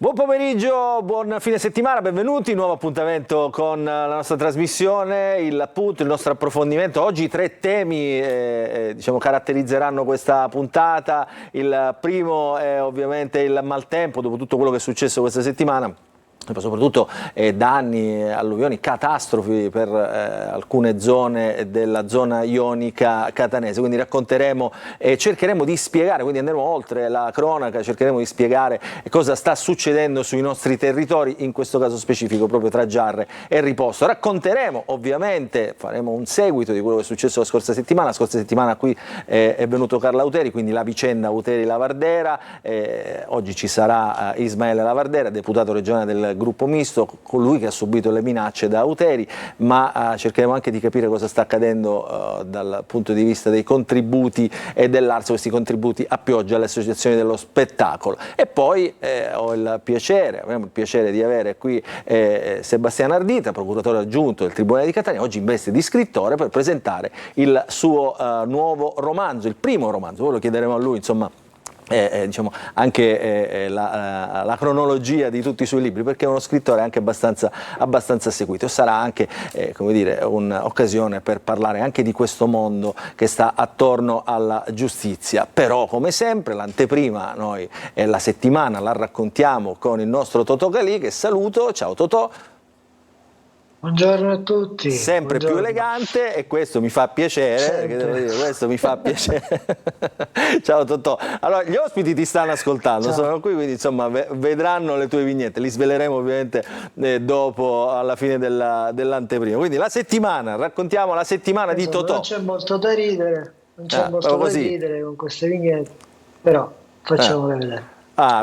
Buon pomeriggio, buon fine settimana, benvenuti, nuovo appuntamento con la nostra trasmissione, il nostro approfondimento. Oggi 3 temi caratterizzeranno questa puntata. Il primo è ovviamente il maltempo, dopo tutto quello che è successo questa settimana. Soprattutto danni, alluvioni, catastrofi per alcune zone della zona ionica catanese, quindi racconteremo e cercheremo di spiegare, quindi andremo oltre la cronaca, cercheremo di spiegare cosa sta succedendo sui nostri territori, in questo caso specifico proprio tra Giarre e Riposto. Racconteremo ovviamente, faremo un seguito di quello che è successo la scorsa settimana qui è venuto Carlo Auteri, quindi la vicenda Auteri-Lavardera, oggi ci sarà Ismaele Lavardera, deputato regionale del gruppo misto, colui che ha subito le minacce da Auteri, ma cercheremo anche di capire cosa sta accadendo dal punto di vista dei contributi e dell'Arso, questi contributi a pioggia alle associazioni dello spettacolo. E poi abbiamo il piacere di avere qui Sebastiano Ardita, procuratore aggiunto del Tribunale di Catania, oggi in veste di scrittore per presentare il suo nuovo romanzo, il primo romanzo. Poi lo chiederemo a lui, insomma, anche la cronologia di tutti i suoi libri, perché è uno scrittore anche abbastanza seguito. Sarà anche un'occasione per parlare anche di questo mondo che sta attorno alla giustizia. Però, come sempre, l'anteprima noi la settimana la raccontiamo con il nostro Totò Calì, che saluto. Ciao Totò. Buongiorno a tutti. Sempre Buongiorno. Più elegante, e questo mi fa piacere, devo dire, questo mi fa piacere. Ciao Totò. Allora, gli ospiti ti stanno ascoltando, Ciao. sono qui, quindi insomma vedranno le tue vignette, li sveleremo ovviamente dopo, alla fine dell'anteprima. Quindi la settimana, raccontiamo la settimana di Totò. Non c'è molto da ridere, così. Con queste vignette, però facciamole vedere.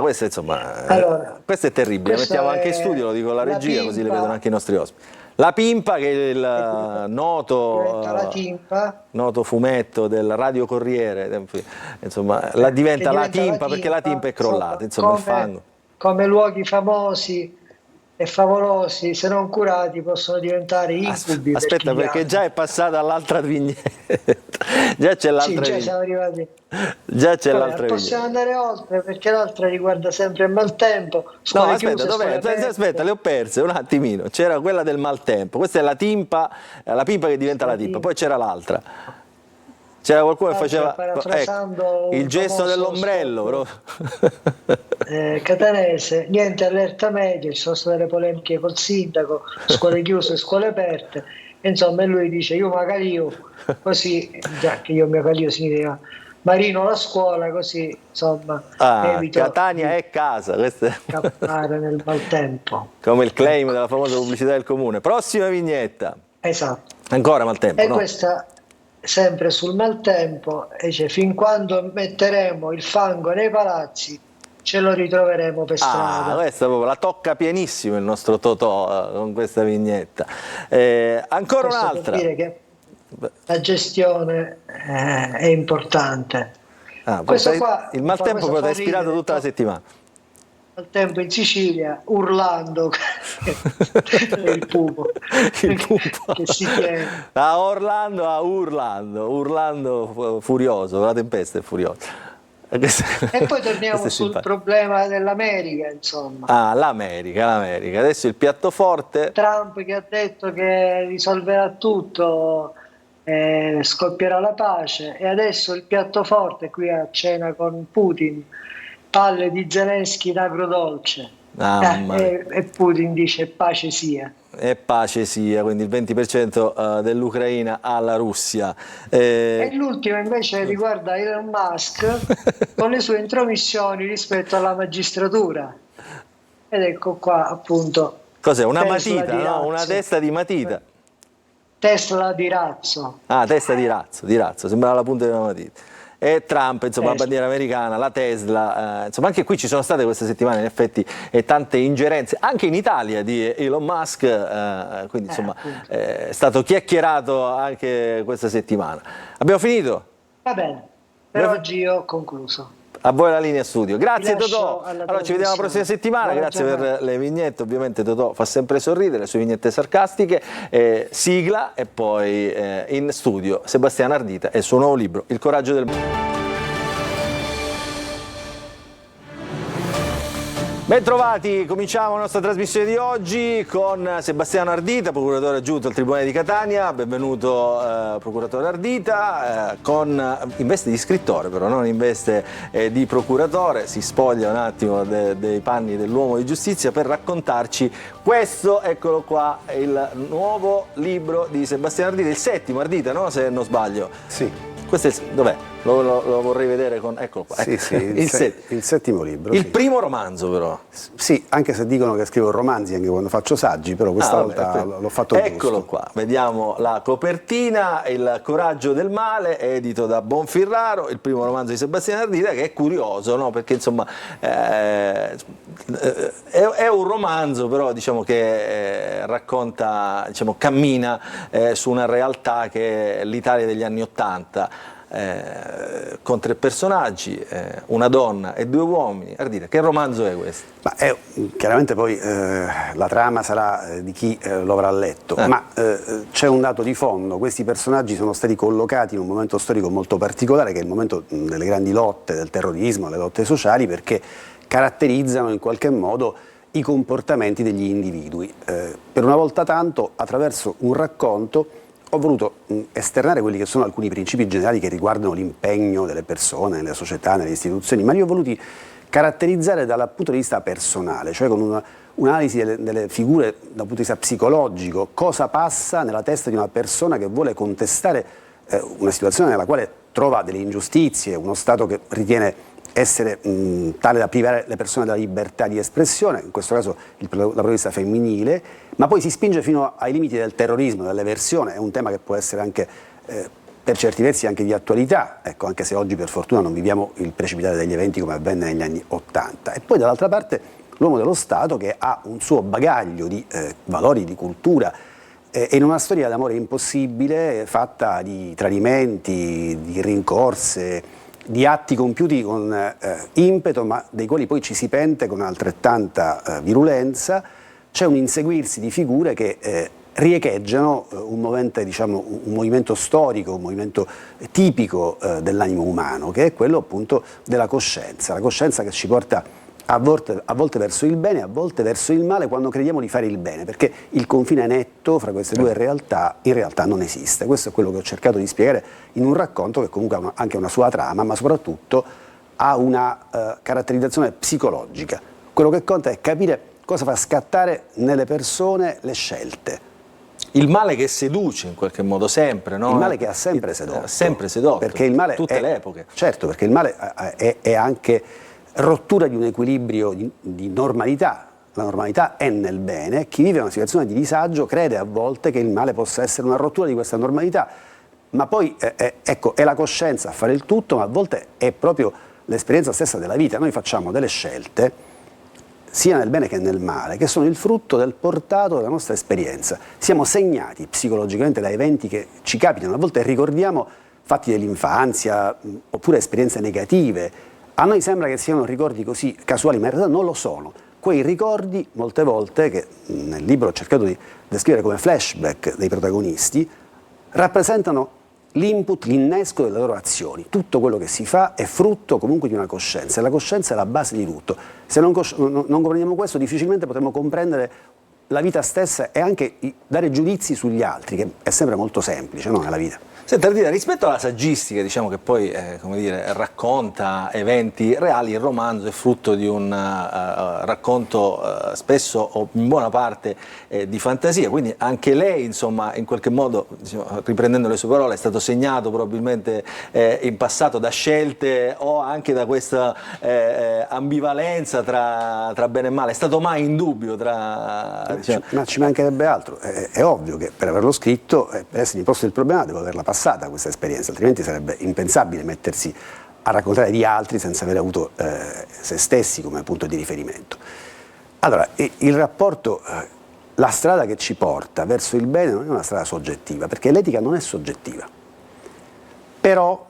Questo insomma, Allora, questo è terribile, mettiamo anche in studio, lo dico alla regia, così le vedono anche i nostri ospiti. La Pimpa, che è il noto fumetto del Radio Corriere, insomma, diventa la Timpa perché la Timpa è crollata, insomma, il fango. Come luoghi famosi e favolosi, se non curati, possono diventare incubi. Aspetta, perché già è passata all'altra vignetta. Già c'è l'altra vignetta. Siamo arrivati. Già c'è l'altra vignetta. Possiamo andare oltre, perché l'altra riguarda sempre il maltempo. No, aspetta, le ho perse un attimino. C'era quella del maltempo, questa è la Timpa che diventa la Timpa, poi c'era l'altra. C'era qualcuno che faceva il gesto dell'ombrello catanese, niente allerta media, ci sono state delle polemiche col sindaco, scuole chiuse, scuole aperte, insomma, e lui dice io magari così, già che io mio calio significa marino la scuola, così insomma evito Catania è casa, questo è scappare nel maltempo, come il claim della famosa pubblicità del comune. Prossima vignetta. Esatto. Ancora maltempo, e no? Questa sempre sul maltempo, dice fin quando metteremo il fango nei palazzi ce lo ritroveremo per strada. Questa proprio la tocca pienissimo il nostro Totò con questa vignetta. Ancora un'altra. Per dire che la gestione è importante. Il maltempo però ti ha ispirato tutta la settimana. Al tempo in Sicilia, urlando il pupo che si tiene. Urlando furioso, la tempesta è furiosa. E poi torniamo sul problema dell'America, insomma. L'America. Adesso il piatto forte. Trump che ha detto che risolverà tutto, scoppierà la pace, e adesso il piatto forte qui a cena con Putin, palle di Zelensky in agrodolce. E Putin dice pace sia. E pace sia, quindi il 20% dell'Ucraina alla Russia. E l'ultimo invece riguarda Elon Musk con le sue intromissioni rispetto alla magistratura. Ed ecco qua appunto. Cos'è? Una matita, no? Una testa di matita. Tesla di razzo. Testa di razzo, sembrava la punta di una matita. E Trump, insomma, la bandiera americana, la Tesla, insomma, anche qui ci sono state queste settimane in effetti tante ingerenze, anche in Italia, di Elon Musk, quindi insomma è stato chiacchierato anche questa settimana. Abbiamo finito? Va bene, per oggi io ho concluso. A voi la linea studio. Grazie Totò. Allora ci vediamo la prossima settimana. Grazie per le vignette. Ovviamente Totò fa sempre sorridere, le sue vignette sarcastiche. Sigla e poi in studio Sebastiano Ardita e il suo nuovo libro Il coraggio del mondo. Bentrovati, cominciamo la nostra trasmissione di oggi con Sebastiano Ardita, procuratore aggiunto al Tribunale di Catania. Benvenuto procuratore Ardita, in veste di scrittore però, non in veste di procuratore. Si spoglia un attimo dei panni dell'uomo di giustizia per raccontarci questo, eccolo qua, il nuovo libro di Sebastiano Ardita, il settimo Ardita, no? Se non sbaglio. Sì. Questo dov'è? Lo vorrei vedere con... Eccolo qua. Sì, sì, il settimo libro. Il primo romanzo però. Sì, anche se dicono che scrivo romanzi anche quando faccio saggi, però questa volta l'ho fatto giusto. Eccolo qua, vediamo la copertina, Il coraggio del male, edito da Bonfirraro, il primo romanzo di Sebastiano Ardita, che è curioso, no? Perché insomma è un romanzo però diciamo che racconta, diciamo, cammina su una realtà che è l'Italia degli anni '80. Con tre personaggi, una donna e due uomini. Ardita, che romanzo è questo? Ma chiaramente poi la trama sarà di chi lo avrà letto, ma c'è un dato di fondo: questi personaggi sono stati collocati in un momento storico molto particolare, che è il momento delle grandi lotte, del terrorismo, le lotte sociali, perché caratterizzano in qualche modo i comportamenti degli individui. Per una volta tanto, attraverso un racconto, ho voluto esternare quelli che sono alcuni principi generali che riguardano l'impegno delle persone, nelle società, nelle istituzioni, ma li ho voluti caratterizzare dal punto di vista personale, cioè con un'analisi delle figure dal punto di vista psicologico, cosa passa nella testa di una persona che vuole contestare una situazione nella quale trova delle ingiustizie, uno Stato che ritiene essere tale da privare le persone della libertà di espressione, in questo caso la protagonista femminile, ma poi si spinge fino ai limiti del terrorismo, dell'eversione. È un tema che può essere anche per certi versi anche di attualità, ecco, anche se oggi per fortuna non viviamo il precipitare degli eventi come avvenne negli anni '80. E poi dall'altra parte l'uomo dello Stato che ha un suo bagaglio di valori, di cultura, e in una storia d'amore impossibile, fatta di tradimenti, di rincorse, di atti compiuti con impeto, ma dei quali poi ci si pente con altrettanta virulenza. C'è un inseguirsi di figure che riecheggiano un movimento storico, un movimento tipico dell'animo umano, che è quello appunto della coscienza, la coscienza che ci porta a volte verso il bene, a volte verso il male, quando crediamo di fare il bene, perché il confine netto fra queste due realtà in realtà non esiste. Questo è quello che ho cercato di spiegare in un racconto che comunque ha anche una sua trama, ma soprattutto ha una caratterizzazione psicologica. Quello che conta è capire cosa fa scattare nelle persone le scelte. Il male che seduce in qualche modo sempre, no? Il male che ha sempre sedotto. Sempre sedotto, perché il male tutte le epoche. Certo, perché il male è anche rottura di un equilibrio di normalità. La normalità è nel bene. Chi vive una situazione di disagio crede a volte che il male possa essere una rottura di questa normalità, ma poi ecco, è la coscienza a fare il tutto, ma a volte è proprio l'esperienza stessa della vita. Noi facciamo delle scelte sia nel bene che nel male, che sono il frutto del portato della nostra esperienza. Siamo segnati psicologicamente da eventi che ci capitano, a volte ricordiamo fatti dell'infanzia oppure esperienze negative. A noi sembra che siano ricordi così casuali, ma in realtà non lo sono. Quei ricordi, molte volte, che nel libro ho cercato di descrivere come flashback dei protagonisti, rappresentano l'input, l'innesco delle loro azioni. Tutto quello che si fa è frutto comunque di una coscienza, e la coscienza è la base di tutto. Se non comprendiamo questo, difficilmente potremo comprendere la vita stessa e anche dare giudizi sugli altri, che è sempre molto semplice, no, nella vita. Senta Ardita, rispetto alla saggistica, diciamo, che poi come dire, racconta eventi reali, il romanzo è frutto di un racconto spesso o in buona parte di fantasia, quindi anche lei, insomma, in qualche modo, diciamo, riprendendo le sue parole, è stato segnato probabilmente in passato da scelte o anche da questa ambivalenza tra bene e male. È stato mai in dubbio tra... Diciamo... Ma ci mancherebbe altro. È ovvio che per averlo scritto, per essermi posto il problema, devo averla passata questa esperienza, altrimenti sarebbe impensabile mettersi a raccontare di altri senza aver avuto se stessi come punto di riferimento. Allora, il rapporto, la strada che ci porta verso il bene non è una strada soggettiva, perché l'etica non è soggettiva. Però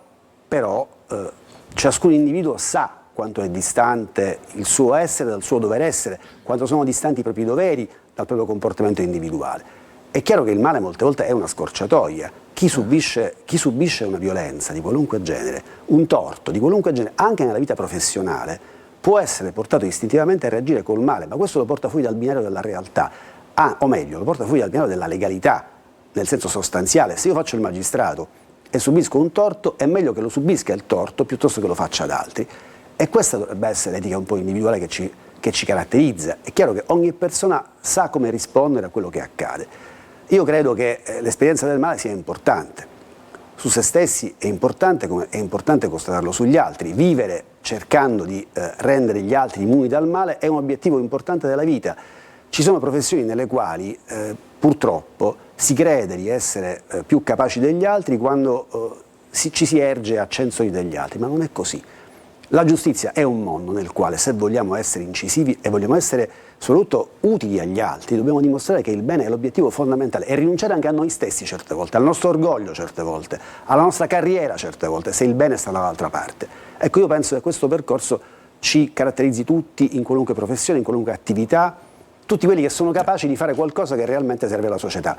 ciascun individuo sa quanto è distante il suo essere dal suo dover essere, quanto sono distanti i propri doveri dal proprio comportamento individuale. È chiaro che il male molte volte è una scorciatoia. Chi subisce una violenza di qualunque genere, un torto di qualunque genere, anche nella vita professionale, può essere portato istintivamente a reagire col male, ma questo lo porta fuori dal binario della realtà, o meglio, lo porta fuori dal binario della legalità, nel senso sostanziale. Se io faccio il magistrato e subisco un torto, è meglio che lo subisca il torto piuttosto che lo faccia ad altri. E questa dovrebbe essere l'etica un po' individuale che ci caratterizza. È chiaro che ogni persona sa come rispondere a quello che accade. Io credo che l'esperienza del male sia importante. Su se stessi è importante, come è importante constatarlo sugli altri. Vivere cercando di rendere gli altri immuni dal male è un obiettivo importante della vita. Ci sono professioni nelle quali purtroppo si crede di essere più capaci degli altri quando ci si erge a censori degli altri, ma non è così. La giustizia è un mondo nel quale, se vogliamo essere incisivi e vogliamo essere soprattutto utili agli altri, dobbiamo dimostrare che il bene è l'obiettivo fondamentale e rinunciare anche a noi stessi certe volte, al nostro orgoglio certe volte, alla nostra carriera certe volte, se il bene sta dall'altra parte. Ecco, io penso che questo percorso ci caratterizzi tutti in qualunque professione, in qualunque attività, tutti quelli che sono capaci di fare qualcosa che realmente serve alla società.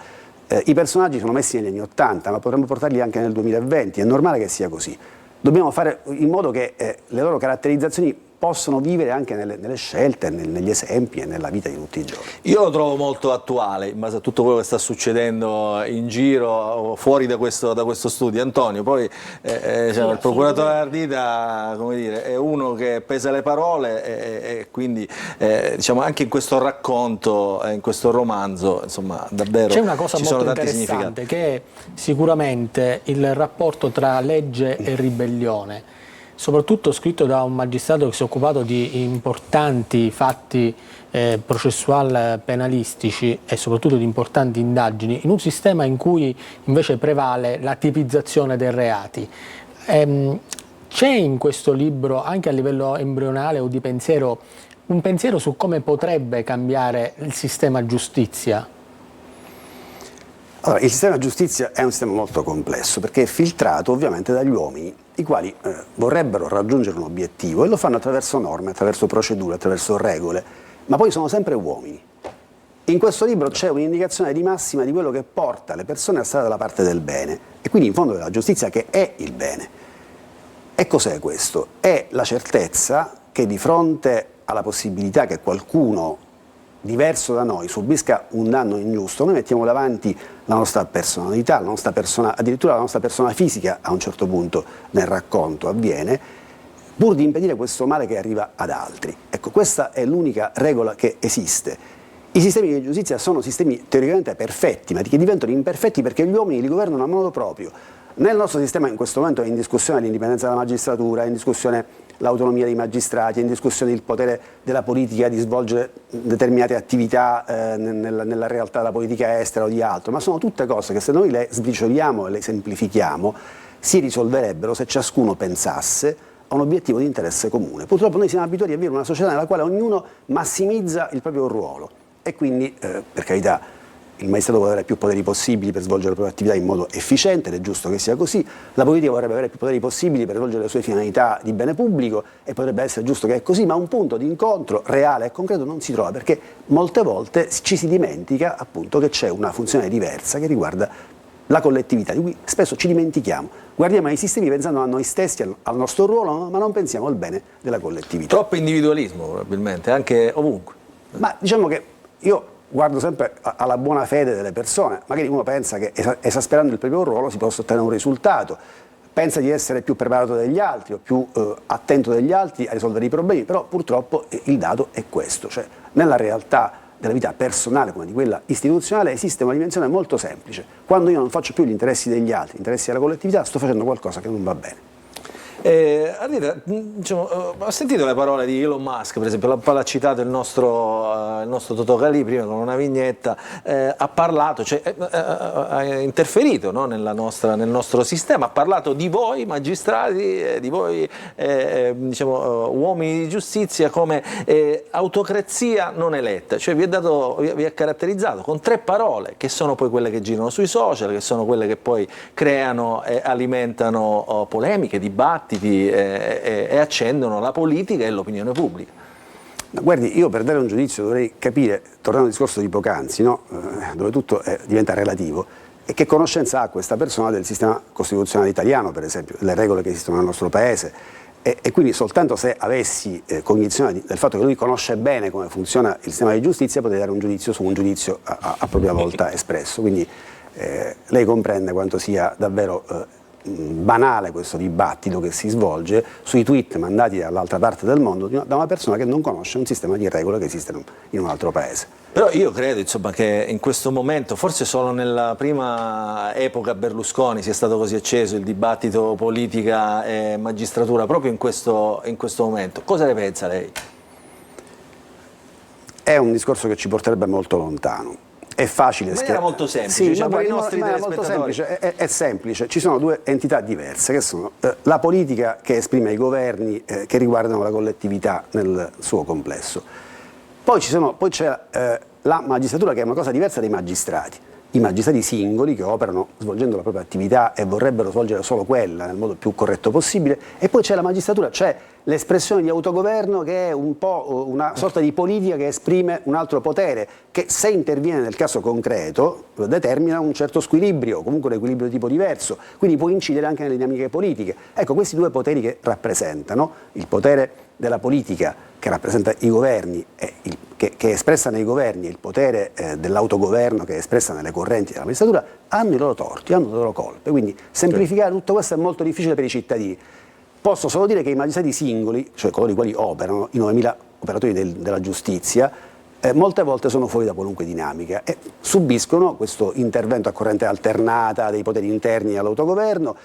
I personaggi sono messi negli anni '80, ma potremmo portarli anche nel 2020, è normale che sia così. Dobbiamo fare in modo che le loro caratterizzazioni possano vivere anche nelle scelte, negli esempi e nella vita di tutti i giorni. Io lo trovo molto attuale in base a tutto quello che sta succedendo in giro, fuori da questo studio. Antonio, poi il procuratore Ardita, come dire, è uno che pesa le parole e quindi diciamo anche in questo racconto, in questo romanzo, insomma, davvero c'è una cosa ci sono molto tanti interessante, significati. che è sicuramente il rapporto tra legge e ribellione, soprattutto scritto da un magistrato che si è occupato di importanti fatti processual penalistici e soprattutto di importanti indagini, in un sistema in cui invece prevale la tipizzazione dei reati. C'è in questo libro, anche a livello embrionale o di pensiero, un pensiero su come potrebbe cambiare il sistema giustizia? Allora, il sistema giustizia è un sistema molto complesso perché è filtrato ovviamente dagli uomini, i quali vorrebbero raggiungere un obiettivo e lo fanno attraverso norme, attraverso procedure, attraverso regole, ma poi sono sempre uomini. In questo libro c'è un'indicazione di massima di quello che porta le persone a stare dalla parte del bene e quindi in fondo della giustizia, che è il bene. E cos'è questo? È la certezza che di fronte alla possibilità che qualcuno diverso da noi subisca un danno ingiusto, noi mettiamo davanti la nostra personalità, la nostra persona, addirittura la nostra persona fisica a un certo punto nel racconto avviene, pur di impedire questo male che arriva ad altri. Ecco, questa è l'unica regola che esiste. I sistemi di giustizia sono sistemi teoricamente perfetti, ma che diventano imperfetti perché gli uomini li governano a modo proprio. Nel nostro sistema in questo momento è in discussione l'indipendenza della magistratura, è in discussione l'autonomia dei magistrati, è in discussione il potere della politica di svolgere determinate attività nella realtà della politica estera o di altro, ma sono tutte cose che se noi le sbricioliamo e le semplifichiamo si risolverebbero se ciascuno pensasse a un obiettivo di interesse comune. Purtroppo noi siamo abituati a vivere una società nella quale ognuno massimizza il proprio ruolo e quindi, per carità, il magistrato vuole avere più poteri possibili per svolgere le proprie attività in modo efficiente ed è giusto che sia così, la politica vorrebbe avere più poteri possibili per svolgere le sue finalità di bene pubblico e potrebbe essere giusto che è così, ma un punto di incontro reale e concreto non si trova perché molte volte ci si dimentica appunto che c'è una funzione diversa che riguarda la collettività, di cui spesso ci dimentichiamo. Guardiamo ai sistemi pensando a noi stessi, al nostro ruolo, ma non pensiamo al bene della collettività. Troppo individualismo probabilmente, anche ovunque. Ma diciamo che io guardo sempre alla buona fede delle persone, magari uno pensa che esasperando il proprio ruolo si possa ottenere un risultato, pensa di essere più preparato degli altri o più attento degli altri a risolvere i problemi, però purtroppo il dato è questo, cioè nella realtà della vita personale come di quella istituzionale esiste una dimensione molto semplice, quando io non faccio più gli interessi degli altri, gli interessi della collettività, sto facendo qualcosa che non va bene. Ardita, diciamo, ho sentito le parole di Elon Musk, per esempio, l'ha citato il nostro Totò Calì prima con una vignetta, ha parlato, cioè, ha interferito, no, nel nostro sistema, ha parlato di voi magistrati, di voi diciamo, uomini di giustizia come autocrazia non eletta, cioè vi ha caratterizzato con 3 parole che sono poi quelle che girano sui social, che sono quelle che poi creano e alimentano polemiche, dibattiti e accendono la politica e l'opinione pubblica. Guardi, io per dare un giudizio dovrei capire, tornando al discorso di poc'anzi, no? Dove tutto diventa relativo, e che conoscenza ha questa persona del sistema costituzionale italiano, per esempio, le regole che esistono nel nostro paese. E quindi soltanto se avessi cognizione del fatto che lui conosce bene come funziona il sistema di giustizia potrei dare un giudizio su un giudizio a propria volta espresso. Quindi lei comprende quanto sia davvero banale questo dibattito che si svolge sui tweet mandati dall'altra parte del mondo da una persona che non conosce un sistema di regole che esiste in un altro paese. Però io credo, insomma, che in questo momento, forse solo nella prima epoca Berlusconi sia stato così acceso il dibattito politica e magistratura, proprio in questo momento. Cosa ne pensa lei? È un discorso che ci porterebbe molto lontano. È facile. In maniera molto semplice, sì, diciamo, ma per i nostri molto telespettatori. semplice, è semplice. Ci sono due entità diverse, che sono la politica che esprime i governi che riguardano la collettività nel suo complesso. Poi c'è la magistratura, che è una cosa diversa dai magistrati. I magistrati singoli che operano svolgendo la propria attività e vorrebbero svolgere solo quella nel modo più corretto possibile, e poi c'è la magistratura, cioè l'espressione di autogoverno, che è un po' una sorta di politica che esprime un altro potere che, se interviene nel caso concreto, determina un certo squilibrio, comunque un equilibrio di tipo diverso, quindi può incidere anche nelle dinamiche politiche. Ecco, questi due poteri che rappresentano il potere della politica, che rappresenta i governi, che è espressa nei governi, e il potere dell'autogoverno, che è espressa nelle correnti della magistratura, hanno i loro torti, hanno le loro colpe. Quindi semplificare tutto questo è molto difficile per i cittadini. Posso solo dire che i magistrati singoli, cioè coloro i quali operano, i 9.000 operatori della giustizia, molte volte sono fuori da qualunque dinamica e subiscono questo intervento a corrente alternata dei poteri interni all'autogoverno,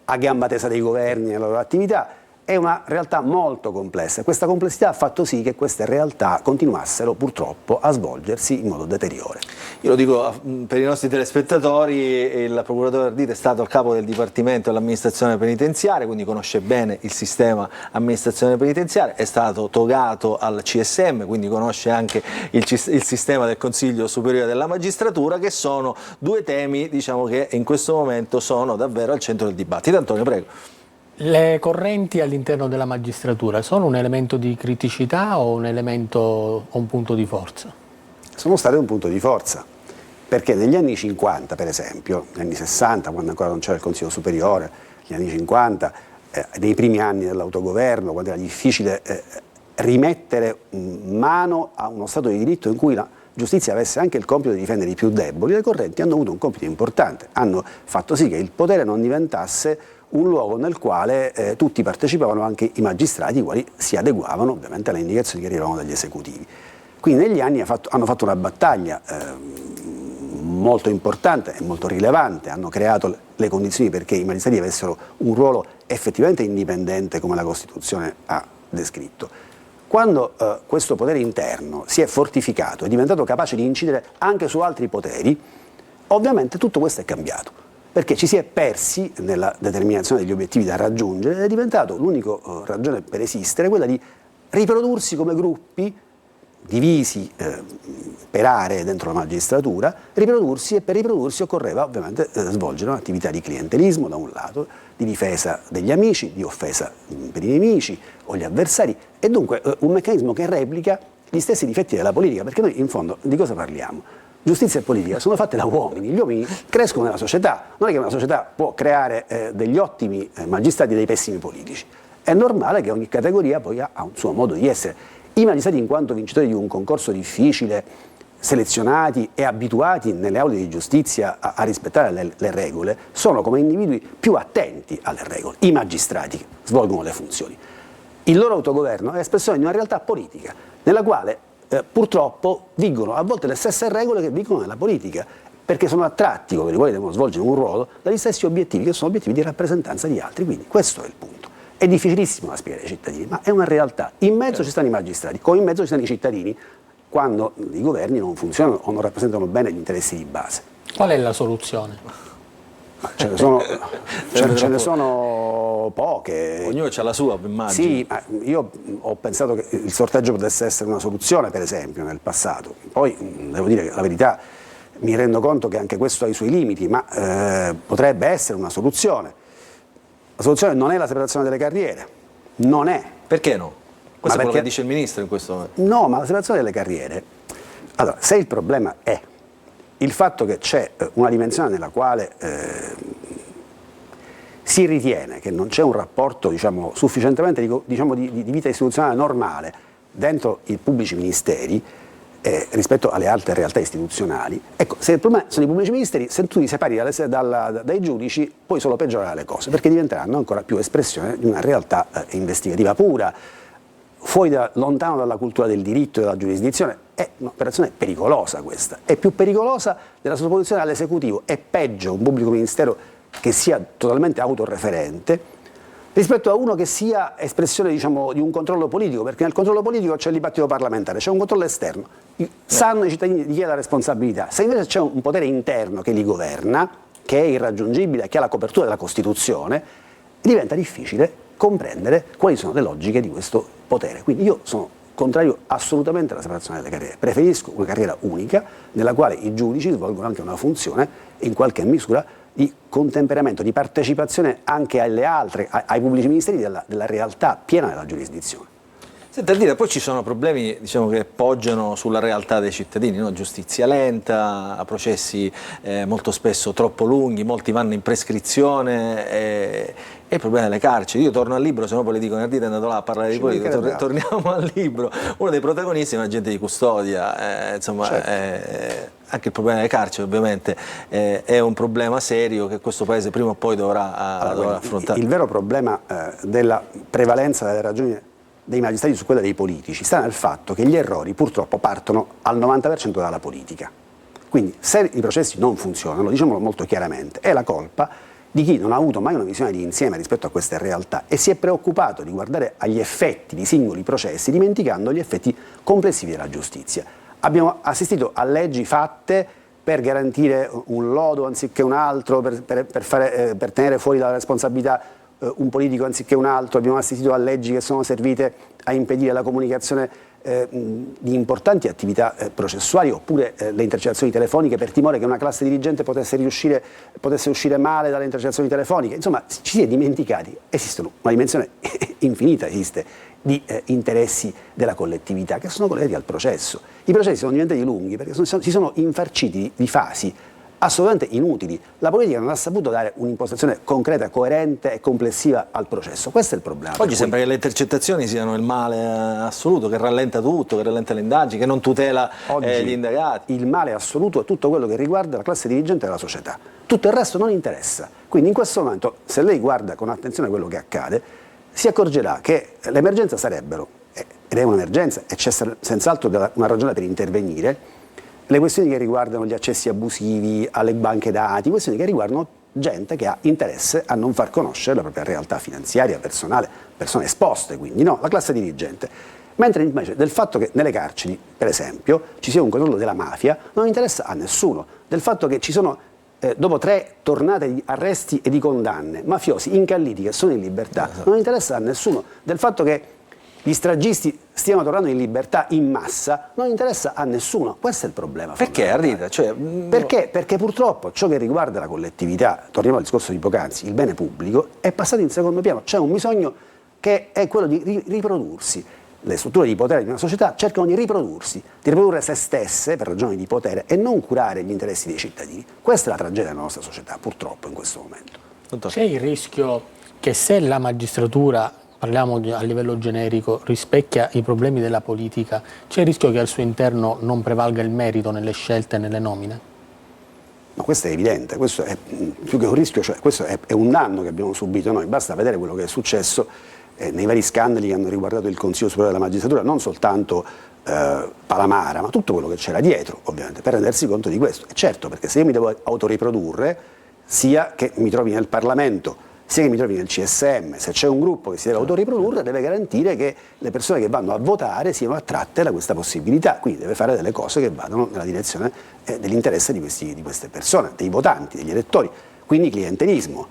a gamba tesa dei governi nella loro attività. È una realtà molto complessa e questa complessità ha fatto sì che queste realtà continuassero purtroppo a svolgersi in modo deteriore. Io lo dico per i nostri telespettatori, il procuratore Arditi è stato a capo del Dipartimento dell'amministrazione penitenziaria, quindi conosce bene il sistema amministrazione penitenziaria, è stato togato al CSM, quindi conosce anche il sistema del Consiglio Superiore della Magistratura, che sono due temi, diciamo, che in questo momento sono davvero al centro del dibattito. Antonio, prego. Le correnti all'interno della magistratura sono un elemento di criticità o un elemento o un punto di forza? Sono state un punto di forza, perché negli anni 50, per esempio, negli anni 60, quando ancora non c'era il Consiglio Superiore, negli anni 50, nei primi anni dell'autogoverno, quando era difficile rimettere mano a uno Stato di diritto in cui la giustizia avesse anche il compito di difendere i più deboli, le correnti hanno avuto un compito importante, hanno fatto sì che il potere non diventasse un luogo nel quale tutti partecipavano, anche i magistrati, i quali si adeguavano ovviamente alle indicazioni che arrivavano dagli esecutivi. Quindi negli anni hanno fatto una battaglia molto importante e molto rilevante, hanno creato le condizioni perché i magistrati avessero un ruolo effettivamente indipendente come la Costituzione ha descritto. Quando questo potere interno si è fortificato, è diventato capace di incidere anche su altri poteri, ovviamente tutto questo è cambiato, perché ci si è persi nella determinazione degli obiettivi da raggiungere ed è diventato l'unica ragione per esistere quella di riprodursi come gruppi divisi per aree dentro la magistratura, riprodursi, e per riprodursi occorreva ovviamente svolgere un'attività di clientelismo da un lato, di difesa degli amici, di offesa per i nemici o gli avversari, e dunque un meccanismo che replica gli stessi difetti della politica, perché noi in fondo di cosa parliamo? Giustizia e politica sono fatte da uomini, gli uomini crescono nella società, non è che una società può creare degli ottimi magistrati e dei pessimi politici, è normale che ogni categoria poi ha un suo modo di essere. I magistrati, in quanto vincitori di un concorso difficile, selezionati e abituati nelle aule di giustizia a rispettare le regole, sono come individui più attenti alle regole. I magistrati svolgono le funzioni. Il loro autogoverno è espressione di una realtà politica, nella quale purtroppo vigono a volte le stesse regole che vigono nella politica, perché sono attratti, come i quali devono svolgere un ruolo, dagli stessi obiettivi, che sono obiettivi di rappresentanza di altri. Quindi questo è il punto. È difficilissimo da spiegare ai cittadini, ma è una realtà. In mezzo ci stanno i magistrati, come in mezzo ci stanno i cittadini, quando i governi non funzionano o non rappresentano bene gli interessi di base. Qual è la soluzione? Ce ne sono poche. Ognuno ha la sua, immagino. Sì, ma io ho pensato che il sorteggio potesse essere una soluzione, per esempio, nel passato. Poi, devo dire che la verità, mi rendo conto che anche questo ha i suoi limiti, ma potrebbe essere una soluzione. La soluzione non è la separazione delle carriere, non è. Perché no? Questo è quello perché che dice il Ministro in questo momento. No, ma la separazione delle carriere... Allora, se il problema è il fatto che c'è una dimensione nella quale si ritiene che non c'è un rapporto sufficientemente di vita istituzionale normale dentro i pubblici ministeri rispetto alle altre realtà istituzionali, ecco, se il problema sono i pubblici ministeri, se tu li separi dai giudici puoi solo peggiorare le cose, perché diventeranno ancora più espressione di una realtà investigativa pura, lontano dalla cultura del diritto e della giurisdizione. È un'operazione pericolosa questa, è più pericolosa della sottoposizione all'esecutivo, è peggio un pubblico ministero che sia totalmente autoreferente rispetto a uno che sia espressione di un controllo politico, perché nel controllo politico c'è il dibattito parlamentare, c'è un controllo esterno, sanno i cittadini di chi è la responsabilità. Se invece c'è un potere interno che li governa, che è irraggiungibile, che ha la copertura della Costituzione, diventa difficile comprendere quali sono le logiche di questo potere. Quindi io sono contrario assolutamente alla separazione delle carriere, preferisco una carriera unica nella quale i giudici svolgono anche una funzione in qualche misura di contemperamento, di partecipazione anche ai pubblici ministeri della realtà piena della giurisdizione. Senta, dire, poi ci sono problemi che poggiano sulla realtà dei cittadini, no? Giustizia lenta, processi molto spesso troppo lunghi, molti vanno in prescrizione e il problema delle carceri. Io torno al libro, se no poi le dico Ardita è andato là a parlare di politica, torniamo al libro. Uno dei protagonisti è un agente di custodia, certo. Anche il problema delle carceri ovviamente è un problema serio che questo Paese prima o poi dovrà affrontare. Il vero problema della prevalenza delle ragioni dei magistrati su quella dei politici sta nel fatto che gli errori purtroppo partono al 90% dalla politica. Quindi se i processi non funzionano, diciamolo molto chiaramente, è la colpa di chi non ha avuto mai una visione di insieme rispetto a queste realtà e si è preoccupato di guardare agli effetti di singoli processi dimenticando gli effetti complessivi della giustizia. Abbiamo assistito a leggi fatte per garantire un lodo anziché un altro, per tenere fuori dalla responsabilità un politico anziché un altro. Abbiamo assistito a leggi che sono servite a impedire la comunicazione di importanti attività processuali, oppure le intercettazioni telefoniche per timore che una classe dirigente potesse uscire male dalle intercettazioni telefoniche. Insomma, ci si è dimenticati, esistono una dimensione infinita, di interessi della collettività che sono collegati al processo. I processi sono diventati lunghi perché si sono infarciti di fasi assolutamente inutili. La politica non ha saputo dare un'impostazione concreta, coerente e complessiva al processo. Questo è il problema. Oggi sembra che le intercettazioni siano il male assoluto, che rallenta tutto, che rallenta le indagini, che non tutela gli indagati. Il male assoluto è tutto quello che riguarda la classe dirigente della società. Tutto il resto non interessa. Quindi in questo momento, se lei guarda con attenzione quello che accade, si accorgerà che l'emergenza sarebbero, ed è un'emergenza e c'è senz'altro una ragione per intervenire, le questioni che riguardano gli accessi abusivi alle banche dati, questioni che riguardano gente che ha interesse a non far conoscere la propria realtà finanziaria, personale, persone esposte, quindi no, la classe dirigente. Mentre invece del fatto che nelle carceri, per esempio, ci sia un controllo della mafia, non interessa a nessuno. Del fatto che ci sono, dopo 3 tornate di arresti e di condanne, mafiosi incalliti che sono in libertà, non interessa a nessuno. Del fatto che gli stragisti stiano tornando in libertà in massa, non interessa a nessuno. Questo è il problema. Perché, Ardita? Perché purtroppo ciò che riguarda la collettività, torniamo al discorso di poc'anzi, il bene pubblico, è passato in secondo piano. C'è un bisogno che è quello di riprodursi. Le strutture di potere di una società cercano di riprodurre se stesse per ragioni di potere e non curare gli interessi dei cittadini. Questa è la tragedia della nostra società, purtroppo, in questo momento. C'è il rischio che se la magistratura, parliamo a livello generico, rispecchia i problemi della politica, c'è il rischio che al suo interno non prevalga il merito nelle scelte e nelle nomine? No, questo è evidente, questo è più che un rischio, cioè questo è un danno che abbiamo subito noi, basta vedere quello che è successo nei vari scandali che hanno riguardato il Consiglio Superiore della Magistratura, non soltanto Palamara, ma tutto quello che c'era dietro, ovviamente, per rendersi conto di questo. E certo, perché se io mi devo autoriprodurre, sia che mi trovi nel Parlamento, sia che mi trovi nel CSM, se c'è un gruppo che si deve autoriprodurre, deve garantire che le persone che vanno a votare siano attratte da questa possibilità, quindi deve fare delle cose che vadano nella direzione dell'interesse di queste persone, dei votanti, degli elettori, quindi clientelismo.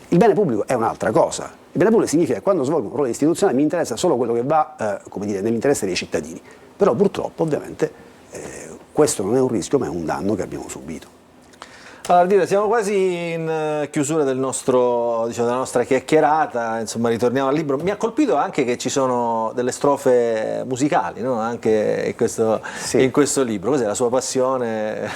Il bene pubblico è un'altra cosa. Il bene pubblico significa che quando svolgo un ruolo istituzionale mi interessa solo quello che va nell'interesse dei cittadini, però purtroppo ovviamente questo non è un rischio ma è un danno che abbiamo subito. Allora, Dita, siamo quasi in chiusura del nostro, diciamo, della nostra chiacchierata, insomma ritorniamo al libro. Mi ha colpito anche che ci sono delle strofe musicali, no? Anche in questo libro. Cos'è la sua passione?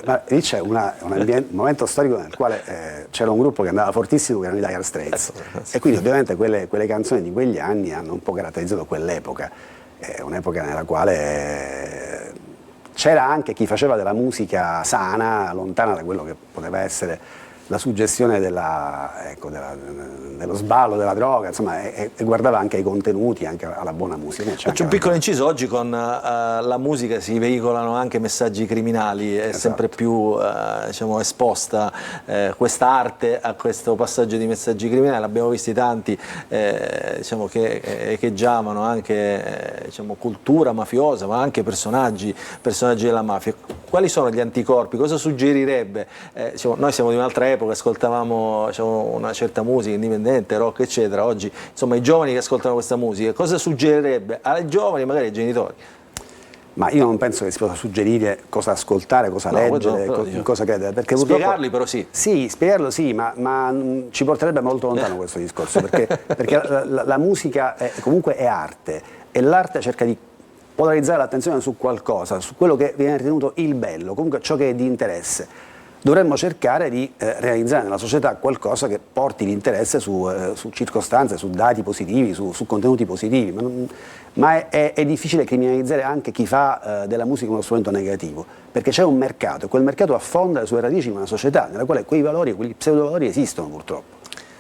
Ma lì c'è un momento storico nel quale c'era un gruppo che andava fortissimo, che erano i Dire Straits, e quindi ovviamente quelle canzoni di quegli anni hanno un po' caratterizzato quell'epoca, un'epoca nella quale c'era anche chi faceva della musica sana, lontana da quello che poteva essere la suggestione dello sballo, della droga, insomma, e guardava anche ai contenuti, anche alla buona musica. Faccio un piccolo inciso: oggi con la musica si veicolano anche messaggi criminali, è sempre più diciamo, esposta quest'arte a questo passaggio di messaggi criminali. Abbiamo visti tanti diciamo, che echeggiavano anche diciamo, cultura mafiosa, ma anche personaggi della mafia. Quali sono gli anticorpi? Cosa suggerirebbe? Diciamo, noi siamo di un'altra epoca, ascoltavamo diciamo, una certa musica indipendente, rock eccetera. Oggi insomma i giovani che ascoltano questa musica, cosa suggerirebbe ai giovani e magari ai genitori? Ma io non penso che si possa suggerire cosa ascoltare, cosa leggere, cosa credere, perché spiegarli però sì. Sì, spiegarlo sì, ma ci porterebbe molto lontano questo discorso, perché la musica comunque è arte, e l'arte cerca di polarizzare l'attenzione su qualcosa, su quello che viene ritenuto il bello, comunque ciò che è di interesse. Dovremmo cercare di realizzare nella società qualcosa che porti l'interesse su circostanze, su dati positivi, su contenuti positivi, ma è difficile criminalizzare anche chi fa della musica uno strumento negativo, perché c'è un mercato, e quel mercato affonda le sue radici in una società nella quale quei valori, quegli pseudovalori esistono purtroppo.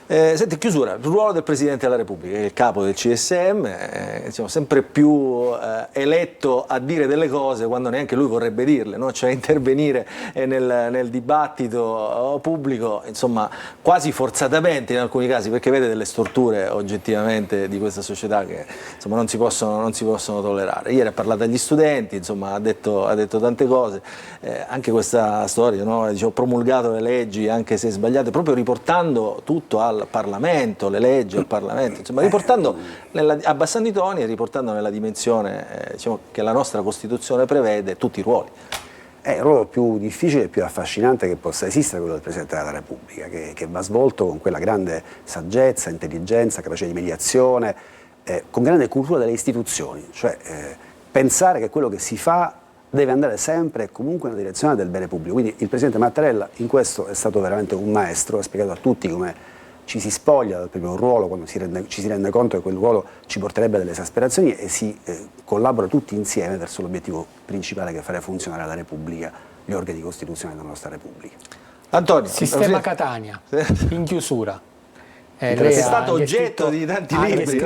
Senti, in chiusura, il ruolo del Presidente della Repubblica, che è il capo del CSM, diciamo, sempre più eletto a dire delle cose quando neanche lui vorrebbe dirle, no? Cioè intervenire nel dibattito pubblico, insomma, quasi forzatamente in alcuni casi, perché vede delle storture oggettivamente di questa società che insomma, non si possono tollerare. Ieri ha parlato agli studenti, insomma, ha detto tante cose, anche questa storia, no? Dicevo, promulgato le leggi anche se sbagliate, proprio riportando tutto al Parlamento, le leggi al Parlamento, insomma, abbassando i toni e riportando nella dimensione diciamo, che la nostra Costituzione prevede tutti i ruoli. È il ruolo più difficile e più affascinante che possa esistere, quello del Presidente della Repubblica, che va svolto con quella grande saggezza, intelligenza, capacità di mediazione, con grande cultura delle istituzioni, cioè pensare che quello che si fa deve andare sempre e comunque nella direzione del bene pubblico. Quindi il Presidente Mattarella in questo è stato veramente un maestro, ha spiegato a tutti come ci si spoglia del proprio ruolo quando ci si rende conto che quel ruolo ci porterebbe a delle esasperazioni, e si collabora tutti insieme verso l'obiettivo principale, che è fare funzionare la Repubblica, gli organi costituzionali della nostra Repubblica. Antonio, Sistema Catania, in chiusura. Lei è stato oggetto di tanti libri.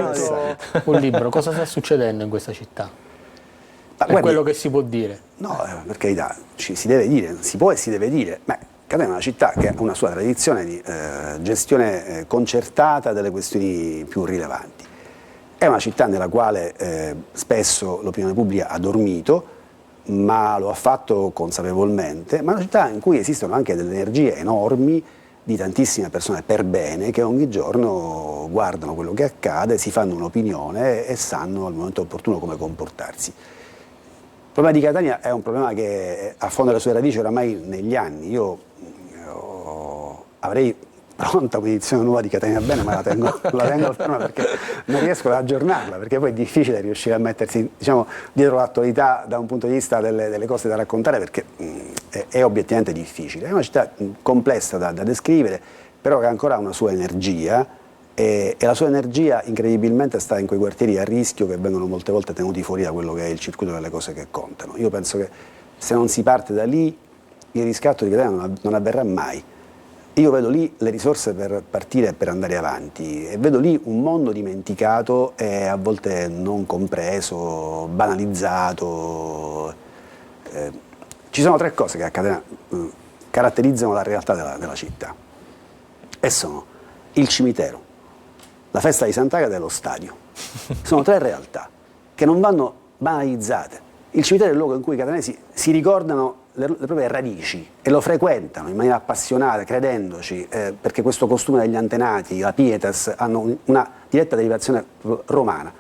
Un libro, cosa sta succedendo in questa città? Ma è guardi, quello che si può dire. No, per carità, si deve dire, si può e si deve dire. Ma Catania è una città che ha una sua tradizione di gestione concertata delle questioni più rilevanti. È una città nella quale spesso l'opinione pubblica ha dormito, ma lo ha fatto consapevolmente, ma è una città in cui esistono anche delle energie enormi di tantissime persone per bene, che ogni giorno guardano quello che accade, si fanno un'opinione e sanno al momento opportuno come comportarsi. Il problema di Catania è un problema che affonda le sue radici oramai negli anni. Io avrei pronta un'edizione nuova di Catania Bene, ma la tengo ferma perché non riesco ad aggiornarla, perché poi è difficile riuscire a mettersi, diciamo, dietro l'attualità da un punto di vista delle cose da raccontare, perché è obiettivamente difficile. È una città complessa da descrivere, però che ancora ha una sua energia, e la sua energia incredibilmente sta in quei quartieri a rischio che vengono molte volte tenuti fuori da quello che è il circuito delle cose che contano. Io penso che se non si parte da lì il riscatto di Catania non avverrà mai. Io vedo lì le risorse per partire e per andare avanti, e vedo lì un mondo dimenticato e a volte non compreso, banalizzato. Ci sono tre cose che a Catania caratterizzano la realtà della città, e sono il cimitero, la festa di Sant'Agata e lo stadio. Sono tre realtà che non vanno banalizzate. Il cimitero è il luogo in cui i catanesi si ricordano le proprie radici e lo frequentano in maniera appassionata, credendoci, perché questo costume degli antenati, la pietas, hanno una diretta derivazione romana,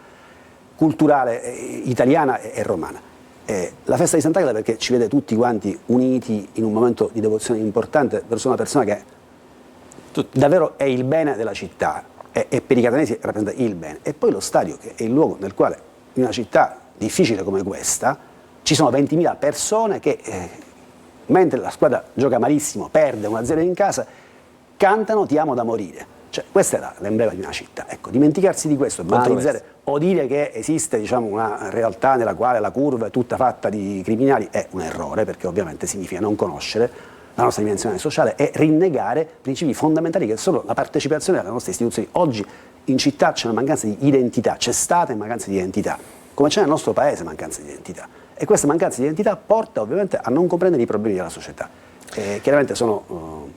culturale italiana e romana. La festa di Sant'Agata perché ci vede tutti quanti uniti in un momento di devozione importante verso una persona che davvero è il bene della città e per i catanesi rappresenta il bene. E poi lo stadio, che è il luogo nel quale in una città difficile come questa ci sono 20.000 persone che mentre la squadra gioca malissimo, perde 1-0 in casa, cantano "Ti amo da morire". Cioè, questo è l'emblema di una città. Ecco, dimenticarsi di questo, banalizzare o dire che esiste, diciamo, una realtà nella quale la curva è tutta fatta di criminali è un errore, perché ovviamente significa non conoscere la nostra dimensione sociale e rinnegare principi fondamentali che sono la partecipazione alle nostre istituzioni. Oggi in città c'è una mancanza di identità, c'è stata mancanza di identità, come c'è nel nostro paese mancanza di identità. E questa mancanza di identità porta ovviamente a non comprendere i problemi della società. Chiaramente sono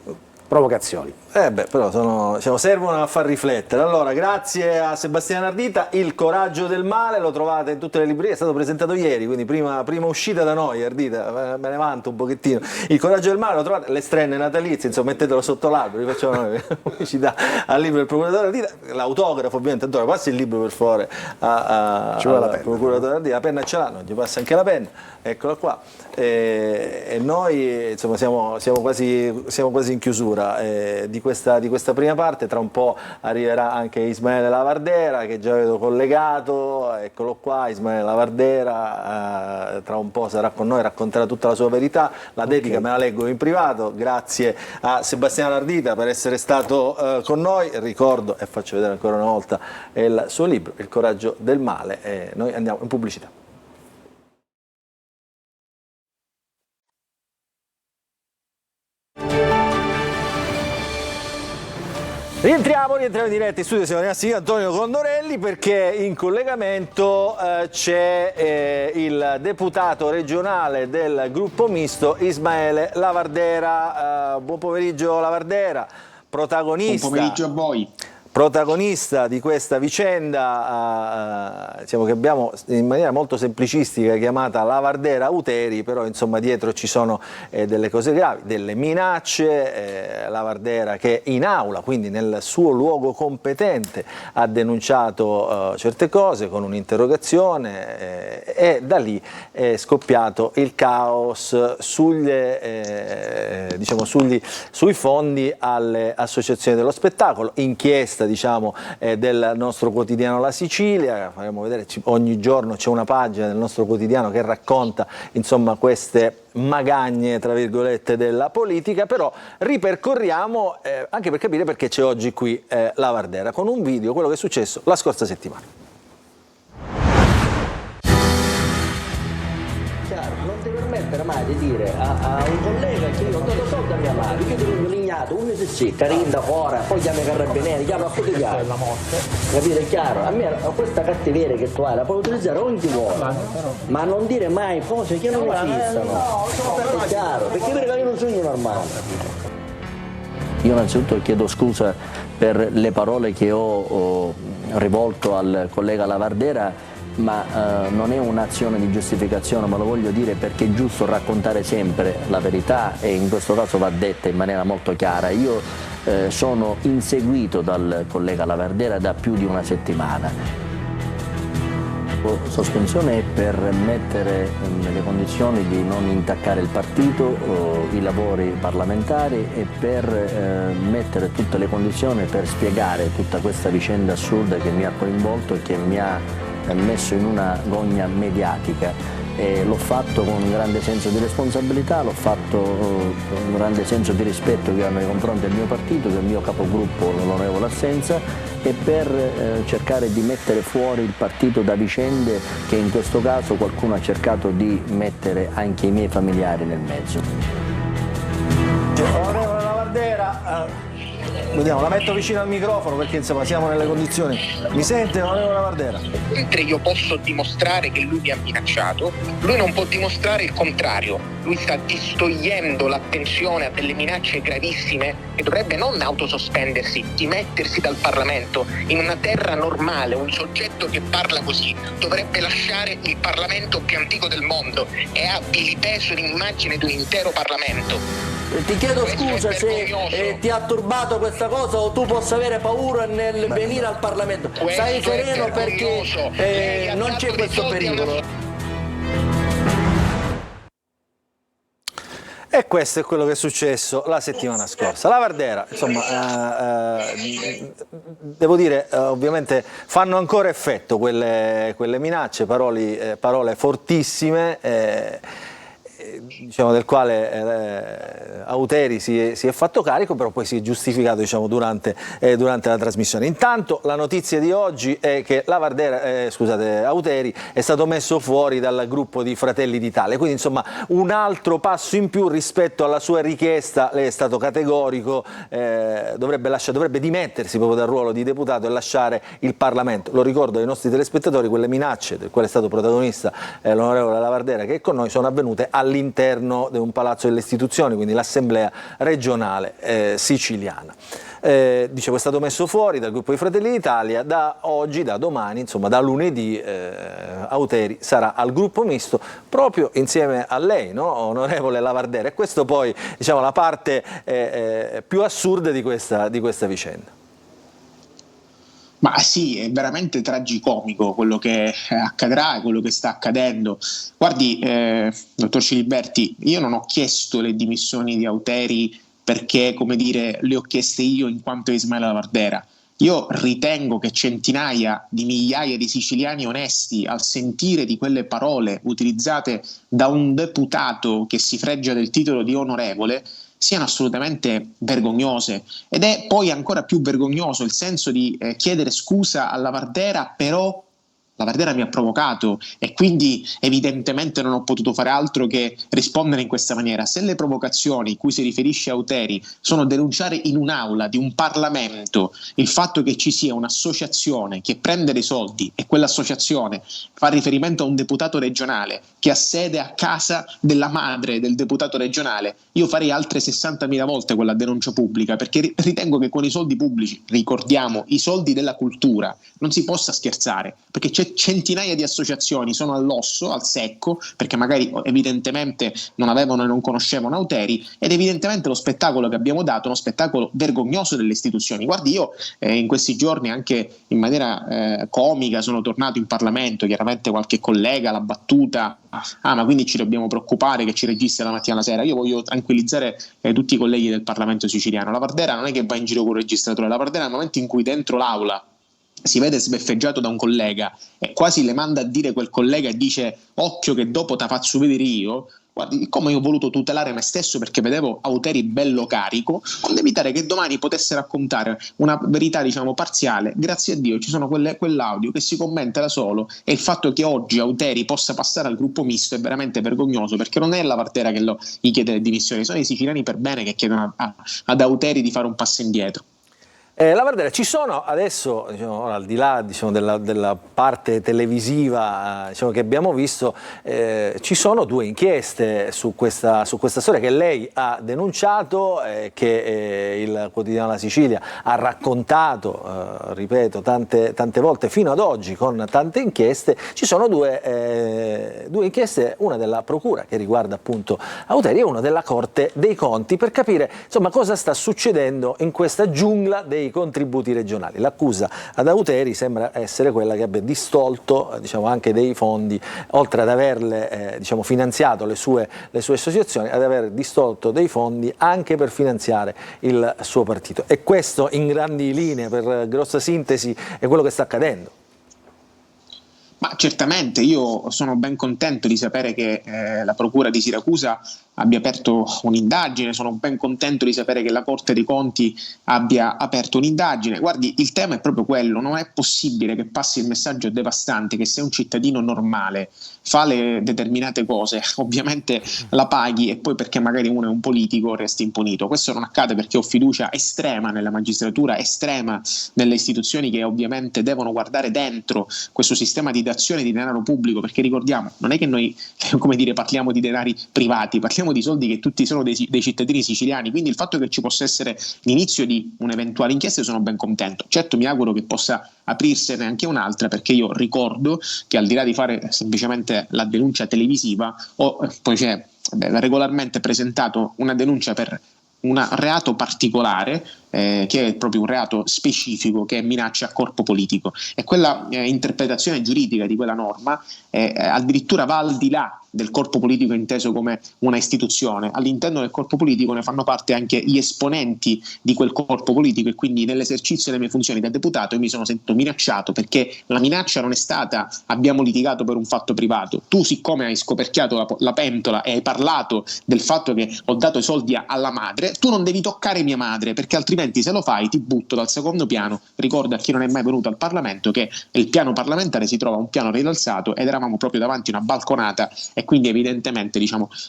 provocazioni. Però servono a far riflettere. Allora, grazie a Sebastiano Ardita. Il coraggio del male lo trovate in tutte le librerie, è stato presentato ieri, quindi prima uscita da noi, Ardita, me ne vanto un pochettino. Il coraggio del male lo trovate, le strenne natalizie, insomma, mettetelo sotto l'albero, vi facciamo noi pubblicità al libro del procuratore Ardita, l'autografo ovviamente. Antonio, passi il libro per favore al procuratore Ardita, la penna ce l'ha, non gli passa anche la penna, eccola qua. E noi insomma siamo quasi in chiusura di questa prima parte. Tra un po' arriverà anche Ismaele Lavardera, che già vedo collegato, eccolo qua. Ismaele Lavardera tra un po' sarà con noi, racconterà tutta la sua verità, la dedica me la leggo in privato. Grazie a Sebastiano Ardita per essere stato con noi. Ricordo e faccio vedere ancora una volta il suo libro, Il coraggio del male. Noi andiamo in pubblicità. Rientriamo in diretta in studio, siamo rimasti qui Antonio Condorelli perché in collegamento c'è il deputato regionale del gruppo misto Ismaele Lavardera. Buon pomeriggio Lavardera, protagonista. Buon pomeriggio a voi. Protagonista di questa vicenda diciamo che abbiamo in maniera molto semplicistica chiamata Lavardera Uteri, però insomma dietro ci sono delle cose gravi, delle minacce. Lavardera che in aula, quindi nel suo luogo competente, ha denunciato certe cose con un'interrogazione e da lì è scoppiato il caos sui fondi alle associazioni dello spettacolo. Inchiesta del nostro quotidiano La Sicilia, faremo vedere, ogni giorno c'è una pagina del nostro quotidiano che racconta insomma queste magagne tra virgolette della politica, però ripercorriamo anche per capire perché c'è oggi qui Lavardera con un video, quello che è successo la scorsa settimana. Non ti permettere mai di dire a un collega che io ho dato soldi a mia madre, che ti vengo lignato, un mese sì, carinda, ora, poi chiami i carabinieri, chiama a quotidiano. Capite? È chiaro? A me questa cattiveria che tu hai la puoi utilizzare ogni chi vuole, ma non dire mai cose che non esistono. È chiaro? Perché per io non sono normale. Io innanzitutto chiedo scusa per le parole che ho rivolto al collega Lavardera, ma non è un'azione di giustificazione, ma lo voglio dire perché è giusto raccontare sempre la verità e in questo caso va detta in maniera molto chiara. Io sono inseguito dal collega Lavardera da più di una settimana. Sospensione è per mettere nelle condizioni di non intaccare il partito, i lavori parlamentari e per mettere tutte le condizioni per spiegare tutta questa vicenda assurda che mi ha coinvolto e che mi ha messo in una gogna mediatica. L'ho fatto con un grande senso di responsabilità, l'ho fatto con un grande senso di rispetto che ho nei confronti del mio partito, del mio capogruppo, l'onorevole Assenza, e per cercare di mettere fuori il partito da vicende che in questo caso qualcuno ha cercato di mettere anche i miei familiari nel mezzo. Onorevole Lavardera, vediamo, la metto vicino al microfono perché insomma siamo nelle condizioni. Mi sente, onorevole Lavardera? Mentre io posso dimostrare che lui mi ha minacciato, lui non può dimostrare il contrario. Lui sta distogliendo l'attenzione a delle minacce gravissime e dovrebbe non autosospendersi, dimettersi dal Parlamento. In una terra normale, un soggetto che parla così dovrebbe lasciare il Parlamento più antico del mondo e ha vilipeso l'immagine di un intero Parlamento. Ti chiedo scusa se ti ha turbato questa cosa o tu possa avere paura nel venire al Parlamento. Stai sereno perché non c'è questo pericolo. E questo è quello che è successo la settimana scorsa. Lavardera, insomma, devo dire, ovviamente fanno ancora effetto quelle minacce, parole fortissime, diciamo, del quale Auteri si è fatto carico, però poi si è giustificato, diciamo, durante la trasmissione. Intanto la notizia di oggi è che Auteri è stato messo fuori dal gruppo di Fratelli d'Italia, quindi insomma un altro passo in più rispetto alla sua richiesta. Lei è stato categorico, dovrebbe dimettersi proprio dal ruolo di deputato e lasciare il Parlamento. Lo ricordo ai nostri telespettatori, quelle minacce del quale è stato protagonista l'onorevole Lavardera, che è con noi, sono avvenute all'interno di un palazzo delle istituzioni, quindi l'Assemblea regionale siciliana. Dicevo, è stato messo fuori dal gruppo di Fratelli d'Italia. Da domani, insomma da lunedì, Auteri sarà al gruppo misto proprio insieme a lei, no, onorevole Lavardera, e questo poi, diciamo, la parte più assurda di questa vicenda. Ma sì, è veramente tragicomico quello che accadrà e quello che sta accadendo. Guardi, dottor Ciliberti, io non ho chiesto le dimissioni di Auteri perché, come dire, le ho chieste io in quanto Ismaele Lavardera. Io ritengo che centinaia di migliaia di siciliani onesti, al sentire di quelle parole utilizzate da un deputato che si fregia del titolo di onorevole, siano assolutamente vergognose. Ed è poi ancora più vergognoso il senso di chiedere scusa a Lavardera, però Lavardera mi ha provocato e quindi evidentemente non ho potuto fare altro che rispondere in questa maniera. Se le provocazioni cui si riferisce Auteri sono denunciare in un'aula di un Parlamento il fatto che ci sia un'associazione che prende dei soldi e quell'associazione fa riferimento a un deputato regionale che ha sede a casa della madre del deputato regionale, io farei altre 60.000 volte quella denuncia pubblica, perché ritengo che con i soldi pubblici, ricordiamo, i soldi della cultura, non si possa scherzare, perché c'è centinaia di associazioni, sono all'osso, al secco, perché magari evidentemente non avevano e non conoscevano Auteri, ed evidentemente lo spettacolo che abbiamo dato è uno spettacolo vergognoso delle istituzioni. Guardi, io in questi giorni anche in maniera comica sono tornato in Parlamento, chiaramente qualche collega l'ha battuta, ma quindi ci dobbiamo preoccupare che ci registra la mattina alla sera. Io voglio tranquillizzare tutti i colleghi del Parlamento siciliano. Lavardera non è che va in giro con il registratore, Lavardera nel momento in cui dentro l'aula si vede sbeffeggiato da un collega e quasi le manda a dire quel collega e dice occhio che dopo te faccio vedere io, guardi, come io ho voluto tutelare me stesso perché vedevo Auteri bello carico, onde evitare che domani potesse raccontare una verità, diciamo, parziale. Grazie a Dio ci sono quell'audio che si commenta da solo, e il fatto che oggi Auteri possa passare al gruppo misto è veramente vergognoso, perché non è Lavardera che gli chiede le dimissioni, sono i siciliani per bene che chiedono ad Auteri di fare un passo indietro. Lavardera, ci sono adesso, diciamo, al di là, diciamo, della parte televisiva, diciamo, che abbiamo visto, ci sono due inchieste su questa storia che lei ha denunciato, che il quotidiano La Sicilia ha raccontato, ripeto, tante volte fino ad oggi con tante inchieste. Ci sono due inchieste, una della Procura che riguarda appunto Auteri e una della Corte dei Conti, per capire, insomma, cosa sta succedendo in questa giungla dei contributi regionali. L'accusa ad Auteri sembra essere quella che abbia distolto, diciamo, anche dei fondi, oltre ad averle diciamo, finanziato le sue associazioni, ad aver distolto dei fondi anche per finanziare il suo partito. E questo, in grandi linee, per grossa sintesi, è quello che sta accadendo. Ma certamente io sono ben contento di sapere che la Procura di Siracusa abbia aperto un'indagine, sono ben contento di sapere che la Corte dei Conti abbia aperto un'indagine. Guardi, il tema è proprio quello, non è possibile che passi il messaggio devastante che se un cittadino normale fa le determinate cose, ovviamente la paghi e poi perché magari uno è un politico resti impunito. Questo non accade perché ho fiducia estrema nella magistratura, estrema nelle istituzioni che ovviamente devono guardare dentro questo sistema di dazione di denaro pubblico, perché ricordiamo, non è che noi, come dire, parliamo di denari privati, parliamo di soldi che tutti sono dei cittadini siciliani, quindi il fatto che ci possa essere l'inizio di un'eventuale inchiesta sono ben contento. Certo, mi auguro che possa aprirsene anche un'altra, perché io ricordo che al di là di fare semplicemente la denuncia televisiva poi c'è regolarmente presentato una denuncia per un reato particolare che è proprio un reato specifico, che è minaccia a corpo politico, e quella interpretazione giuridica di quella norma addirittura va al di là del corpo politico inteso come una istituzione. All'interno del corpo politico ne fanno parte anche gli esponenti di quel corpo politico, e quindi nell'esercizio delle mie funzioni da deputato io mi sono sentito minacciato, perché la minaccia non è stata abbiamo litigato per un fatto privato. Tu, siccome hai scoperchiato la pentola e hai parlato del fatto che ho dato i soldi alla madre, tu non devi toccare mia madre, perché altrimenti se lo fai ti butto dal secondo piano. Ricorda a chi non è mai venuto al Parlamento che il piano parlamentare si trova un piano rialzato ed eravamo proprio davanti a una balconata, e quindi evidentemente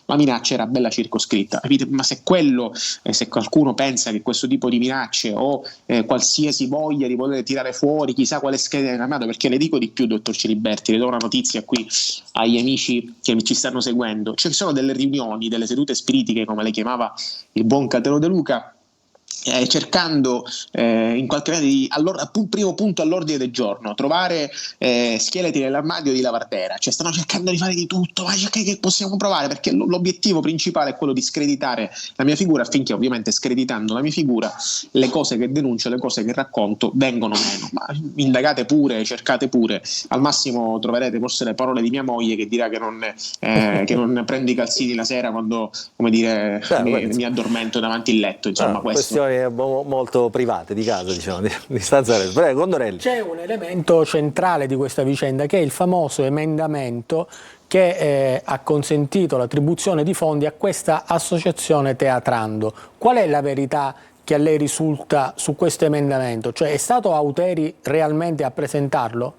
la minaccia era bella circoscritta. Ma se qualcuno pensa che questo tipo di minacce o qualsiasi voglia di voler tirare fuori chissà quale scheda in armato, perché le dico di più, dottor Ciliberti, le do una notizia qui agli amici che ci stanno seguendo: ci sono delle riunioni, delle sedute spiritiche, come le chiamava il buon Catero De Luca, cercando in qualche maniera di primo punto all'ordine del giorno trovare scheletri nell'armadio di Lavardera. Cioè stanno cercando di fare di tutto, ma che possiamo provare, perché l'obiettivo principale è quello di screditare la mia figura, affinché ovviamente screditando la mia figura le cose che denuncio, le cose che racconto vengono meno. Ma indagate pure, cercate pure, al massimo troverete forse le parole di mia moglie che dirà che non prendo i calzini la sera quando, come dire, mi addormento davanti al letto, insomma. Questioni molto private di casa, diciamo, di stanza. Prego, Condorelli. C'è un elemento centrale di questa vicenda, che è il famoso emendamento che ha consentito l'attribuzione di fondi a questa associazione Teatrando. Qual è la verità che a lei risulta su questo emendamento? Cioè, è stato Auteri realmente a presentarlo?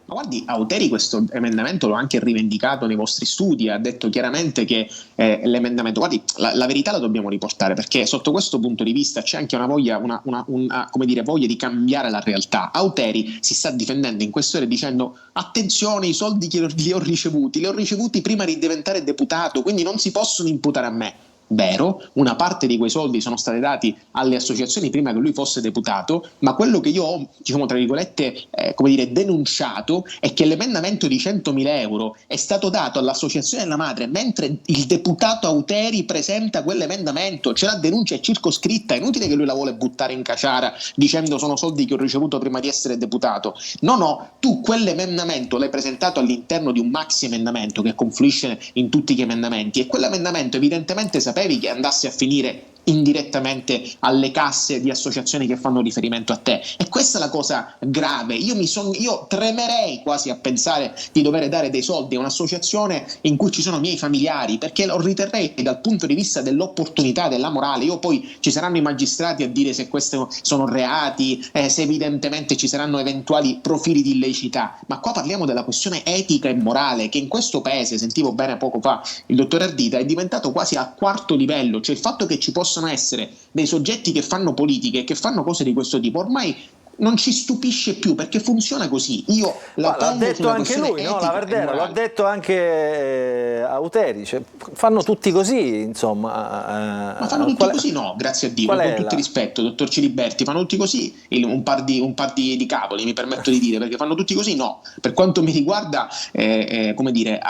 Ma guardi, Auteri questo emendamento l'ho anche rivendicato nei vostri studi, ha detto chiaramente che l'emendamento, guardi, la verità la dobbiamo riportare, perché sotto questo punto di vista c'è anche una voglia, come dire, voglia di cambiare la realtà. Auteri si sta difendendo in queste ore dicendo: attenzione, i soldi che li ho ricevuti prima di diventare deputato, quindi non si possono imputare a me. Vero, una parte di quei soldi sono stati dati alle associazioni prima che lui fosse deputato, ma quello che io ho, diciamo tra virgolette, come dire, denunciato è che l'emendamento di 100.000 euro è stato dato all'associazione della madre mentre il deputato Auteri presenta quell'emendamento. C'è la denuncia, è circoscritta, è inutile che lui la vuole buttare in caciara dicendo sono soldi che ho ricevuto prima di essere deputato. No, tu quell'emendamento l'hai presentato all'interno di un maxi emendamento che confluisce in tutti gli emendamenti, e quell'emendamento evidentemente sapevi che andasse a finire indirettamente alle casse di associazioni che fanno riferimento a te. E questa è la cosa grave. Io tremerei quasi a pensare di dover dare dei soldi a un'associazione in cui ci sono miei familiari, perché lo riterrei dal punto di vista dell'opportunità, della morale. Io poi ci saranno i magistrati a dire se questi sono reati, se evidentemente ci saranno eventuali profili di illecità, ma qua parliamo della questione etica e morale, che in questo paese, sentivo bene poco fa il dottor Ardita, è diventato quasi al quarto livello. Cioè il fatto che ci possono essere dei soggetti che fanno politiche e che fanno cose di questo tipo ormai non ci stupisce più, perché funziona così. Io l'ha detto anche lui, no? Lavardera, l'ha detto anche Auteri, cioè, fanno tutti così, insomma. Ma fanno tutti così? No, grazie a Dio, con tutto il rispetto, dottor Ciliberti, fanno tutti così? Un par di cavoli, mi permetto di dire, perché fanno tutti così? No. Per quanto mi riguarda, come dire,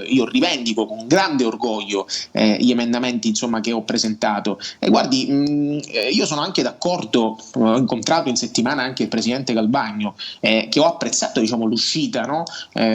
io rivendico con grande orgoglio gli emendamenti, insomma, che ho presentato. E guardi, io sono anche d'accordo, ho incontrato in settimana anche il presidente Galbagno, che ho apprezzato, diciamo, l'uscita, no?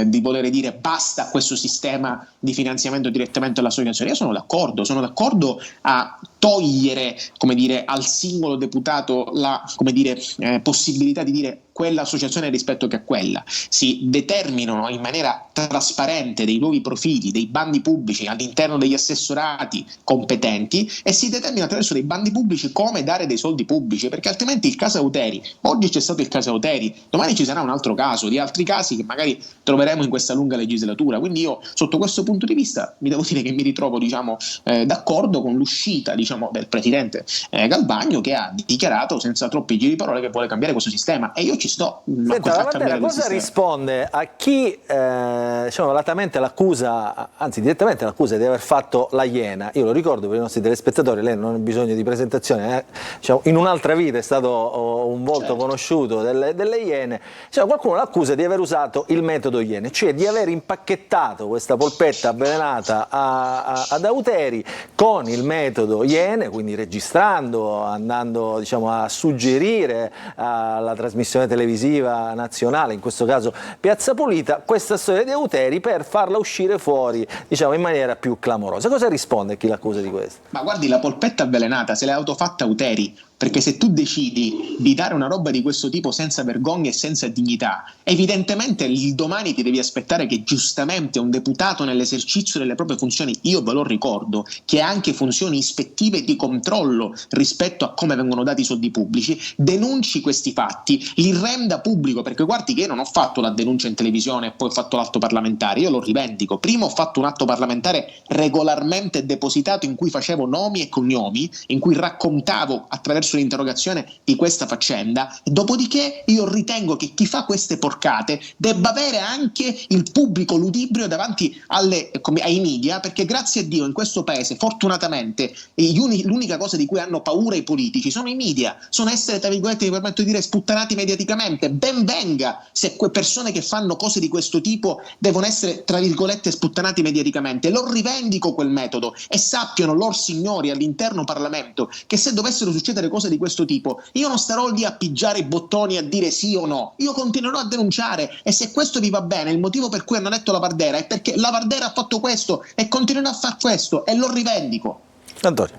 Di voler dire basta a questo sistema di finanziamento direttamente all'associazione. Io sono d'accordo a togliere, come dire, al singolo deputato la, come dire, possibilità di dire quell'associazione rispetto che a quella. Si determinano in maniera trasparente dei nuovi profili, dei bandi pubblici all'interno degli assessorati competenti, e si determina attraverso dei bandi pubblici come dare dei soldi pubblici, perché altrimenti il caso Auteri, oggi c'è stato il caso Auteri, domani ci sarà un altro caso, di altri casi che magari troveremo in questa lunga legislatura. Quindi io sotto questo punto di vista mi devo dire che mi ritrovo, diciamo, d'accordo con l'uscita, diciamo, del presidente Galbagno, che ha dichiarato senza troppi giri di parole che vuole cambiare questo sistema, e io ci sto. Senta, Lavardera, cosa risponde a chi diciamo, latamente l'accusa, anzi direttamente l'accusa di aver fatto la Iena? Io lo ricordo per i nostri telespettatori, lei non ha bisogno di presentazione, diciamo, in un'altra vita è stato un volto conosciuto delle Iene. Diciamo, qualcuno l'accusa di aver usato il metodo Iene, cioè di aver impacchettato questa polpetta avvelenata ad Auteri con il metodo Iene, bene, quindi registrando, andando diciamo, a suggerire alla trasmissione televisiva nazionale, in questo caso Piazza Pulita, questa storia di Euteri per farla uscire fuori diciamo, in maniera più clamorosa. Cosa risponde chi l'accusa di questo? Ma guardi, la polpetta avvelenata se l'è autofatta Euteri, perché se tu decidi di dare una roba di questo tipo senza vergogna e senza dignità, evidentemente il domani ti devi aspettare che giustamente un deputato nell'esercizio delle proprie funzioni, io ve lo ricordo, che ha anche funzioni ispettive di controllo rispetto a come vengono dati i soldi pubblici, denunci questi fatti, li renda pubblico, perché guardi che io non ho fatto la denuncia in televisione e poi ho fatto l'atto parlamentare, io lo rivendico, prima ho fatto un atto parlamentare regolarmente depositato in cui facevo nomi e cognomi, in cui raccontavo attraverso l'interrogazione di questa faccenda, dopodiché io ritengo che chi fa queste porcate debba avere anche il pubblico ludibrio davanti ai media, perché grazie a Dio in questo paese fortunatamente l'unica cosa di cui hanno paura i politici sono i media, sono essere tra virgolette, mi permetto di dire, sputtanati mediaticamente. Ben venga se quelle persone che fanno cose di questo tipo devono essere tra virgolette sputtanati mediaticamente, lo rivendico quel metodo e sappiano lor signori all'interno Parlamento che se dovessero succedere cose di questo tipo io non starò lì a pigiare i bottoni a dire sì o no, io continuerò a denunciare, e se questo vi va bene, il motivo per cui hanno eletto Lavardera è perché Lavardera ha fatto questo e continuerà a fare questo e lo rivendico. Antonio.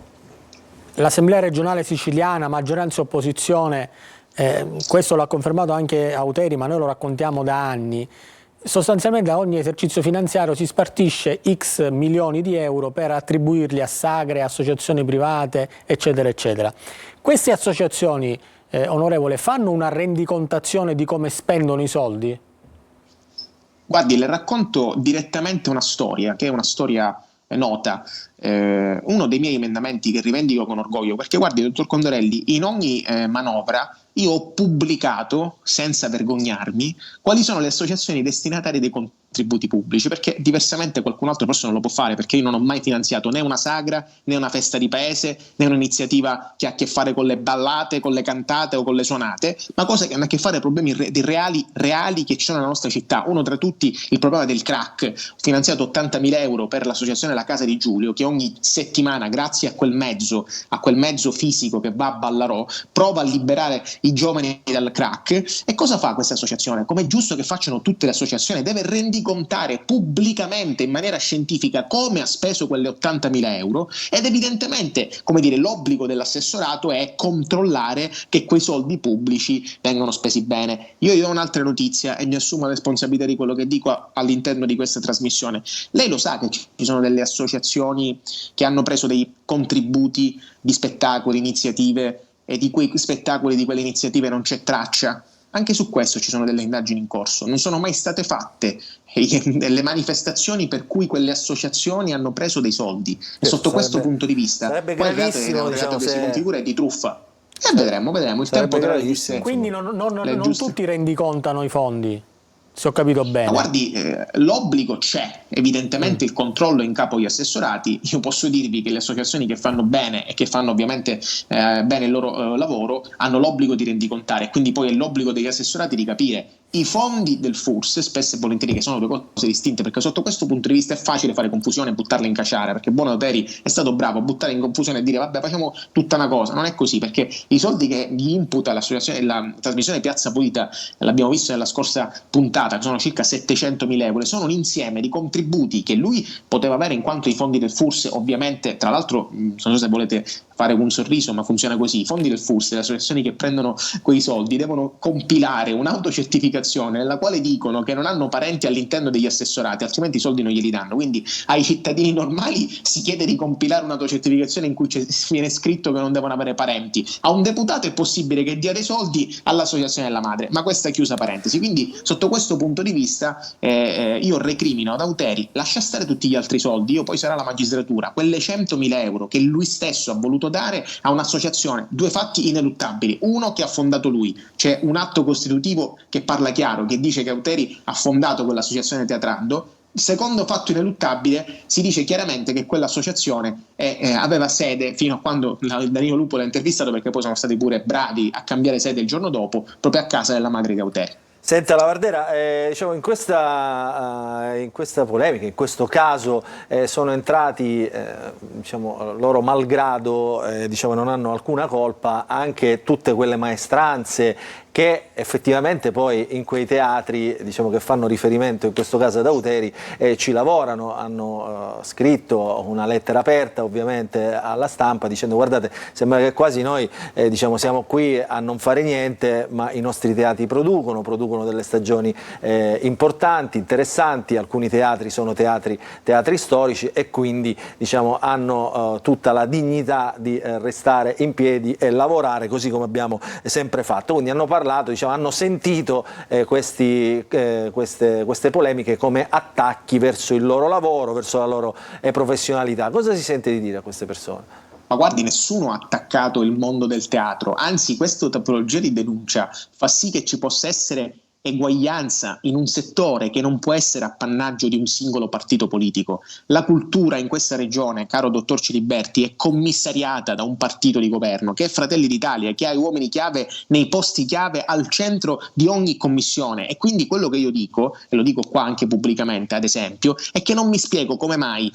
L'Assemblea regionale siciliana, maggioranza e opposizione, questo l'ha confermato anche Euteri, ma noi lo raccontiamo da anni. Sostanzialmente da ogni esercizio finanziario si spartisce X milioni di euro per attribuirli a sagre, associazioni private, eccetera, eccetera. Queste associazioni, onorevole, fanno una rendicontazione di come spendono i soldi? Guardi, le racconto direttamente una storia, che è una storia nota, uno dei miei emendamenti che rivendico con orgoglio, perché guardi, dottor Condorelli, in ogni manovra io ho pubblicato, senza vergognarmi, quali sono le associazioni destinatarie dei contributi pubblici, perché diversamente qualcun altro forse non lo può fare, perché io non ho mai finanziato né una sagra, né una festa di paese, né un'iniziativa che ha a che fare con le ballate, con le cantate o con le suonate, ma cose che hanno a che fare con problemi reali che ci sono nella nostra città. Uno tra tutti il problema del crack. Ho finanziato 80.000 euro per l'associazione La Casa di Giulio, che ogni settimana, grazie a quel mezzo fisico che va a Ballarò, prova a liberare i giovani dal crack. E cosa fa questa associazione? Come è giusto che facciano tutte le associazioni, deve rendicontare pubblicamente in maniera scientifica come ha speso quelle 80.000 euro, ed evidentemente, come dire, l'obbligo dell'assessorato è controllare che quei soldi pubblici vengono spesi bene. Io ho un'altra notizia e mi assumo la responsabilità di quello che dico all'interno di questa trasmissione. Lei lo sa che ci sono delle associazioni che hanno preso dei contributi di spettacoli, iniziative, e di quei spettacoli, di quelle iniziative non c'è traccia? Anche su questo ci sono delle indagini in corso. Non sono mai state fatte delle manifestazioni per cui quelle associazioni hanno preso dei soldi, e sotto questo punto di vista sarebbe poi gravissimo, il reato che se... si configura è di truffa. E vedremo, il tempo darà le giuste. Quindi non tutti rendicontano i fondi, se ho capito bene. Ma guardi, l'obbligo c'è, evidentemente il controllo è in capo agli assessorati. Io posso dirvi che le associazioni che fanno bene e che fanno ovviamente bene il loro lavoro hanno l'obbligo di rendicontare, quindi poi è l'obbligo degli assessorati di capire i fondi del FURS, spesso e volentieri, che sono due cose distinte, perché sotto questo punto di vista è facile fare confusione e buttarla in caciara, perché buono Euteri è stato bravo a buttare in confusione e dire vabbè facciamo tutta una cosa. Non è così, perché i soldi che gli imputa l'associazione, la trasmissione Piazza Pulita, l'abbiamo visto nella scorsa puntata, che sono circa 700.000 euro, sono un insieme di contributi che lui poteva avere in quanto i fondi del FURS, ovviamente, tra l'altro non so se volete fare un sorriso, ma funziona così: i fondi del FURS, le associazioni che prendono quei soldi devono compilare un'autocertificazione nella quale dicono che non hanno parenti all'interno degli assessorati, altrimenti i soldi non glieli danno. Quindi ai cittadini normali si chiede di compilare un'autocertificazione in cui viene scritto che non devono avere parenti. A un deputato è possibile che dia dei soldi all'associazione della madre, ma questa è chiusa parentesi. Quindi sotto questo punto di vista io recrimino ad Euteri: lascia stare tutti gli altri soldi, io poi sarà la magistratura, quelle 100.000 euro che lui stesso ha voluto dare a un'associazione. Due fatti ineluttabili: uno, che ha fondato lui, c'è un atto costitutivo che parla chiaro, che dice che Euteri ha fondato quell'associazione Teatrando. Secondo fatto ineluttabile, si dice chiaramente che quell'associazione aveva sede, fino a quando Danilo Lupo l'ha intervistato, perché poi sono stati pure bravi a cambiare sede il giorno dopo, proprio a casa della madre di Euteri. Senta Lavardera, diciamo in questa polemica, in questo caso sono entrati, diciamo, loro malgrado, diciamo, non hanno alcuna colpa, anche tutte quelle maestranze che effettivamente poi in quei teatri, diciamo, che fanno riferimento in questo caso ad Auteri, ci lavorano, hanno scritto una lettera aperta ovviamente alla stampa dicendo: guardate, sembra che quasi noi diciamo, siamo qui a non fare niente, ma i nostri teatri producono delle stagioni importanti, interessanti, alcuni teatri sono teatri storici e quindi, diciamo, hanno tutta la dignità di restare in piedi e lavorare così come abbiamo sempre fatto. Quindi hanno parlato, diciamo, hanno sentito queste polemiche come attacchi verso il loro lavoro, verso la loro professionalità. Cosa si sente di dire a queste persone? Ma guardi, nessuno ha attaccato il mondo del teatro, anzi questa tipologia di denuncia fa sì che ci possa essere eguaglianza in un settore che non può essere appannaggio di un singolo partito politico. La cultura in questa regione, caro dottor Ciliberti, è commissariata da un partito di governo che è Fratelli d'Italia, che ha gli uomini chiave nei posti chiave al centro di ogni commissione, e quindi quello che io dico, e lo dico qua anche pubblicamente ad esempio, è che non mi spiego come mai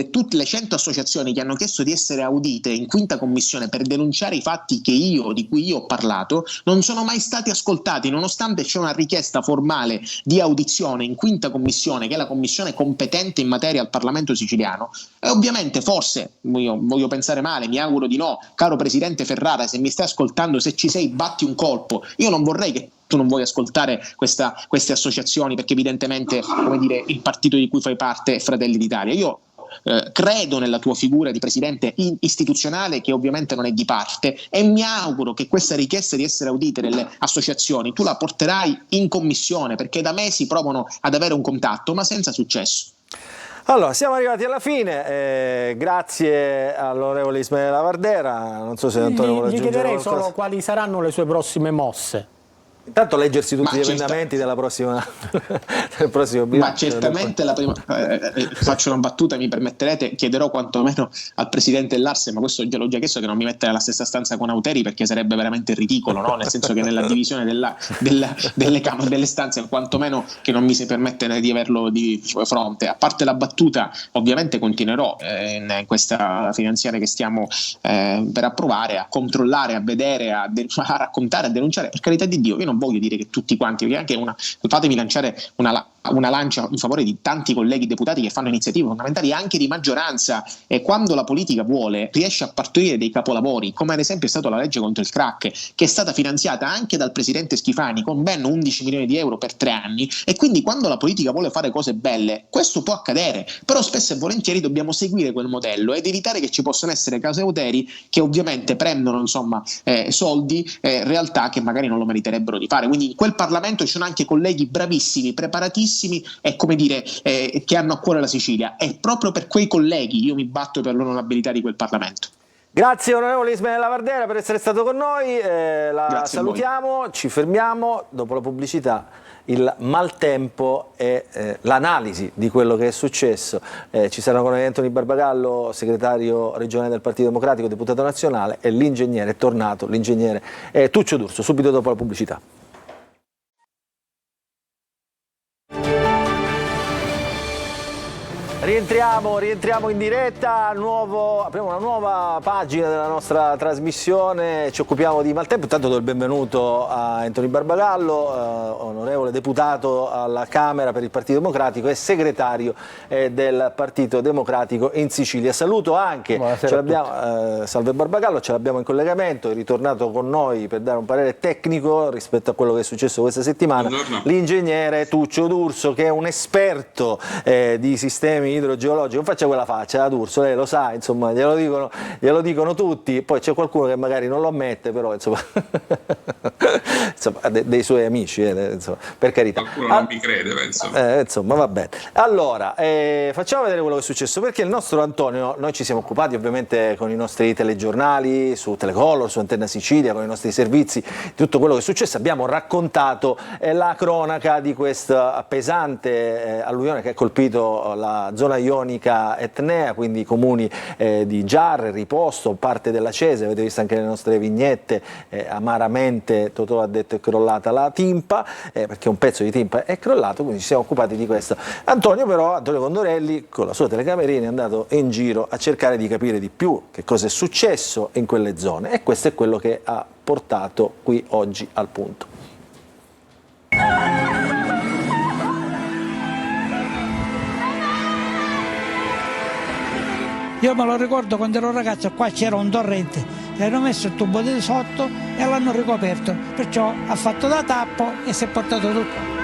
tutte le 100 associazioni che hanno chiesto di essere audite in quinta commissione per denunciare i fatti di cui io ho parlato non sono mai stati ascoltati, nonostante c'è una richiesta formale di audizione in quinta commissione, che è la commissione competente in materia al Parlamento siciliano. E ovviamente, forse, io voglio pensare male, mi auguro di no, caro presidente Ferrara, se mi stai ascoltando, se ci sei, batti un colpo. Io non vorrei che tu non vuoi ascoltare queste associazioni, perché evidentemente, come dire, il partito di cui fai parte è Fratelli d'Italia. Io credo nella tua figura di presidente istituzionale, che ovviamente non è di parte, e mi auguro che questa richiesta di essere audite delle associazioni tu la porterai in commissione, perché da mesi provano ad avere un contatto ma senza successo. Allora, siamo arrivati alla fine, grazie all'onorevole Ismaele Lavardera, non so se Antonio vuole aggiungere chiederei qualcosa. solo quali saranno le sue prossime mosse. Intanto leggersi tutti gli emendamenti del prossimo bilancio. Ma certamente faccio una battuta, mi permetterete, chiederò quantomeno al presidente dell'Arse, ma questo l'ho già chiesto, che non mi metta nella stessa stanza con Auteri, perché sarebbe veramente ridicolo, no? Nel senso che nella divisione delle stanze, quantomeno che non mi si permette di averlo di fronte. A parte la battuta, ovviamente continuerò in questa finanziaria che stiamo per approvare a controllare, a vedere, a raccontare, a denunciare. Per carità di Dio, io non voglio dire che tutti quanti, perché anche fatemi lanciare una lancia in favore di tanti colleghi deputati che fanno iniziative fondamentali anche di maggioranza, e quando la politica vuole riesce a partorire dei capolavori, come ad esempio è stata la legge contro il crack, che è stata finanziata anche dal presidente Schifani con ben 11 milioni di euro per 3 anni, e quindi quando la politica vuole fare cose belle questo può accadere, però spesso e volentieri dobbiamo seguire quel modello ed evitare che ci possano essere case Auteri che ovviamente prendono, insomma, soldi, realtà che magari non lo meriterebbero di fare. Quindi in quel Parlamento ci sono anche colleghi bravissimi, preparatissimi e, come dire, che hanno a cuore la Sicilia, e proprio per quei colleghi io mi batto per l'onorabilità di quel Parlamento. Grazie onorevole Ismaele Lavardera per essere stato con noi, Grazie salutiamo, ci fermiamo, dopo la pubblicità il maltempo e l'analisi di quello che è successo. Ci saranno con noi Anthony Barbagallo, segretario regionale del Partito Democratico, deputato nazionale, e l'ingegnere, è tornato l'ingegnere Tuccio D'Urso, subito dopo la pubblicità. Rientriamo in diretta, apriamo una nuova pagina della nostra trasmissione, ci occupiamo di maltempo. Intanto do il benvenuto a Anthony Barbagallo, onorevole deputato alla Camera per il Partito Democratico e segretario del Partito Democratico in Sicilia. Saluto anche, salve Barbagallo, ce l'abbiamo in collegamento, è ritornato con noi per dare un parere tecnico rispetto a quello che è successo questa settimana, l'ingegnere Tuccio D'Urso, che è un esperto di sistemi idrogeologico. Non faccia quella faccia, D'Urso, lei lo sa, insomma, glielo dicono tutti, poi c'è qualcuno che magari non lo ammette, però insomma, dei suoi amici, insomma, per carità. Qualcuno non mi crede, penso. Insomma, va bene. Allora, facciamo vedere quello che è successo, perché il nostro Antonio, noi ci siamo occupati ovviamente con i nostri telegiornali, su Telecolor, su Antenna Sicilia, con i nostri servizi, di tutto quello che è successo. Abbiamo raccontato la cronaca di questa pesante alluvione che ha colpito la zona ionica etnea, quindi i comuni di Giarre, Riposto, parte della Cese. Avete visto anche le nostre vignette, amaramente Totò ha detto detto è crollata la timpa, perché un pezzo di timpa è crollato, quindi ci siamo occupati di questo. Antonio Condorelli con la sua telecamerina è andato in giro a cercare di capire di più che cosa è successo in quelle zone, e questo è quello che ha portato qui oggi al Punto. Io me lo ricordo quando ero ragazzo, qua c'era un torrente, gli hanno messo il tubo di sotto e l'hanno ricoperto, perciò ha fatto da tappo e si è portato tutto.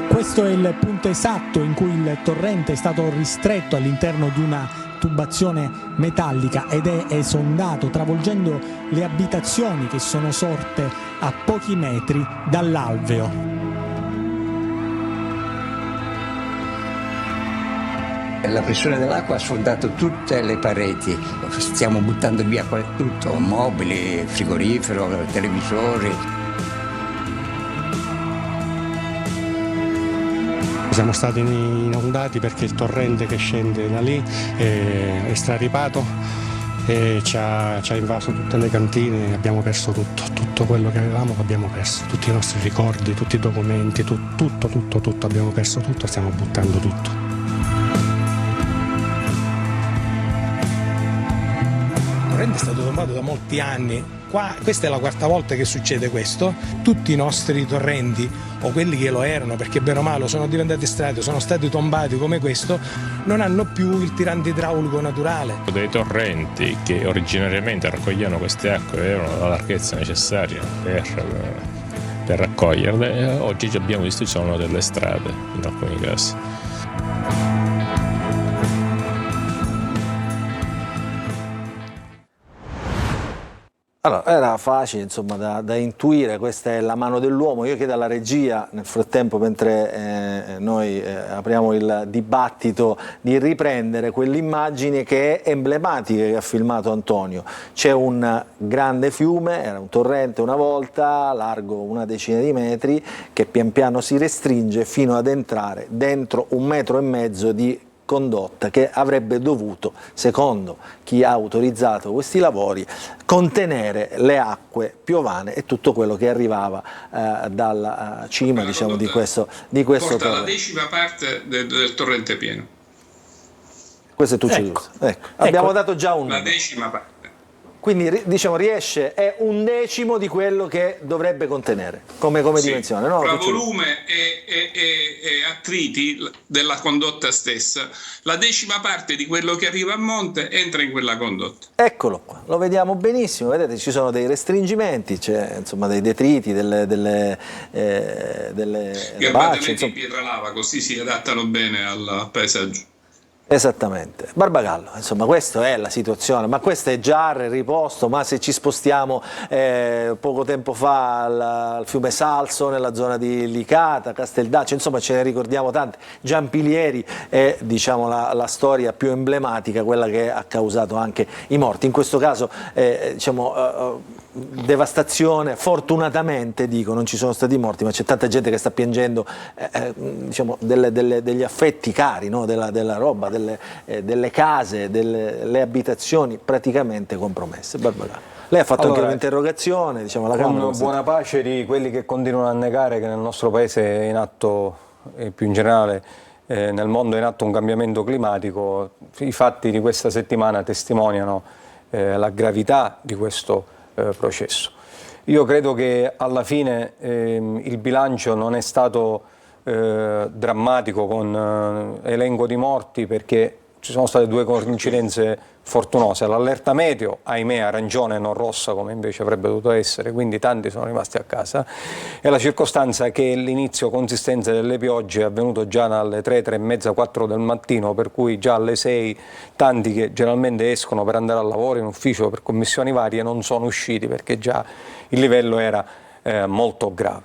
Questo è il punto esatto in cui il torrente è stato ristretto all'interno di una tubazione metallica ed è esondato, travolgendo le abitazioni che sono sorte a pochi metri dall'alveo. La pressione dell'acqua ha sfondato tutte le pareti, stiamo buttando via tutto, mobili, frigorifero, televisori. Siamo stati inondati perché il torrente che scende da lì è straripato e ci ha invaso tutte le cantine, abbiamo perso tutto quello che avevamo l'abbiamo perso, tutti i nostri ricordi, tutti i documenti, tutto, abbiamo perso tutto e stiamo buttando tutto. Il torrente è stato tombato da molti anni, questa è la quarta volta che succede questo, tutti i nostri torrenti o quelli che lo erano, perché bene o male sono diventati strati, sono stati tombati come questo, non hanno più il tirante idraulico naturale. Dei torrenti che originariamente raccoglievano queste acque avevano la larghezza necessaria per raccoglierle, e oggi abbiamo visto ci sono delle strade in alcuni casi. Allora, era facile insomma da intuire, questa è la mano dell'uomo. Io chiedo alla regia, nel frattempo, mentre noi apriamo il dibattito, di riprendere quell'immagine che è emblematica che ha filmato Antonio. C'è un grande fiume, era un torrente una volta, largo una decina di metri, che pian piano si restringe fino ad entrare dentro 1,5 metri di condotta che avrebbe dovuto, secondo chi ha autorizzato questi lavori, contenere le acque piovane e tutto quello che arrivava dalla cima, diciamo, di questo porta torrente. La decima parte del torrente pieno. Questo è Tucci. Ecco. Abbiamo dato già un la decima parte. Quindi diciamo riesce, è 1/10 di quello che dovrebbe contenere come dimensione, no? Tra volume e attriti della condotta stessa, la decima parte di quello che arriva a monte entra in quella condotta. Eccolo qua, lo vediamo benissimo, vedete ci sono dei restringimenti, c'è insomma dei detriti, delle Gli abbattimenti in pietra lava, così si adattano bene al paesaggio. Esattamente, Barbagallo, insomma questa è la situazione, ma questo è Giarre, riposto, ma se ci spostiamo poco tempo fa al fiume Salso, nella zona di Licata, Casteldaccio, insomma ce ne ricordiamo tante. Giampilieri è, diciamo, la storia più emblematica, quella che ha causato anche i morti, in questo caso devastazione, fortunatamente dico, non ci sono stati morti, ma c'è tanta gente che sta piangendo diciamo, degli affetti cari, no? della roba, delle case, delle abitazioni praticamente compromesse. Barbagallo. Lei ha fatto anche un'interrogazione, diciamo, alla Camera. Con buona pace di quelli che continuano a negare che nel nostro paese è in atto, e più in generale nel mondo è in atto un cambiamento climatico, i fatti di questa settimana testimoniano la gravità di questo processo. Io credo che alla fine il bilancio non è stato drammatico con elenco di morti, perché ci sono state due coincidenze fortunose: l'allerta meteo, ahimè arancione non rossa come invece avrebbe dovuto essere, quindi tanti sono rimasti a casa, e la circostanza che l'inizio consistente delle piogge è avvenuto già dalle 3, 3:30, 4 del mattino, per cui già alle 6 tanti che generalmente escono per andare al lavoro in ufficio per commissioni varie non sono usciti perché già il livello era molto grave.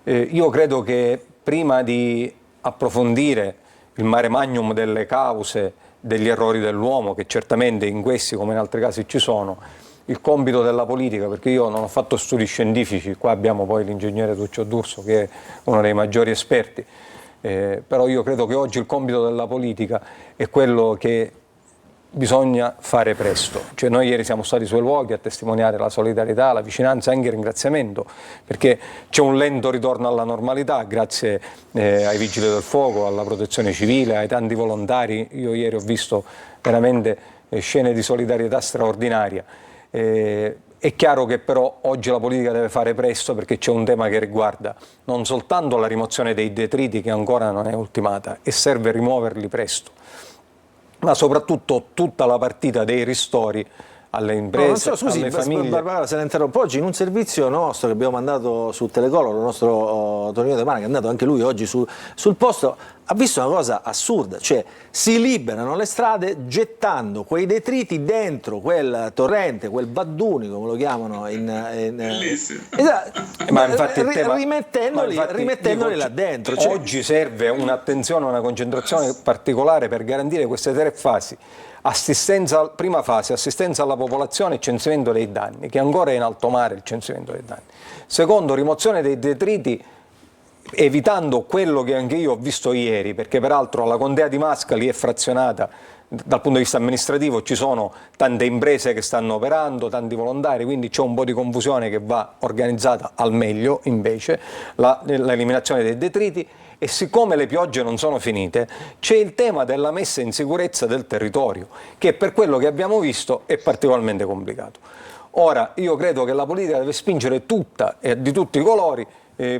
Io credo che prima di approfondire il mare magnum delle cause degli errori dell'uomo, che certamente in questi come in altri casi ci sono, il compito della politica, perché io non ho fatto studi scientifici, qua abbiamo poi l'ingegnere Tuccio D'Urso che è uno dei maggiori esperti, però io credo che oggi il compito della politica è quello che bisogna fare presto. Cioè, noi ieri siamo stati sui luoghi a testimoniare la solidarietà, la vicinanza e anche il ringraziamento, perché c'è un lento ritorno alla normalità grazie ai Vigili del Fuoco, alla Protezione Civile, ai tanti volontari. Io ieri ho visto veramente scene di solidarietà straordinaria. È chiaro che però oggi la politica deve fare presto, perché c'è un tema che riguarda non soltanto la rimozione dei detriti, che ancora non è ultimata e serve rimuoverli presto, ma soprattutto tutta la partita dei ristori alle imprese, alle famiglie. Barbara, se ne interrompo. Oggi in un servizio nostro che abbiamo mandato su Telecolor, il nostro Tonino De Mana, che è andato anche lui oggi sul posto, ha visto una cosa assurda, cioè si liberano le strade gettando quei detriti dentro quel torrente, quel badduni, come lo chiamano, ma infatti rimettendoli là dentro. Cioè, oggi serve un'attenzione, una concentrazione particolare per garantire queste 3 fasi. Prima fase, assistenza alla popolazione e censimento dei danni, che ancora è in alto mare il censimento dei danni. Secondo, rimozione dei detriti, evitando quello che anche io ho visto ieri, perché peraltro la contea di Mascali è frazionata dal punto di vista amministrativo, ci sono tante imprese che stanno operando, tanti volontari, quindi c'è un po' di confusione che va organizzata al meglio, invece, l'eliminazione dei detriti. E siccome le piogge non sono finite, c'è il tema della messa in sicurezza del territorio, che per quello che abbiamo visto è particolarmente complicato. Ora, io credo che la politica deve spingere tutta e di tutti i colori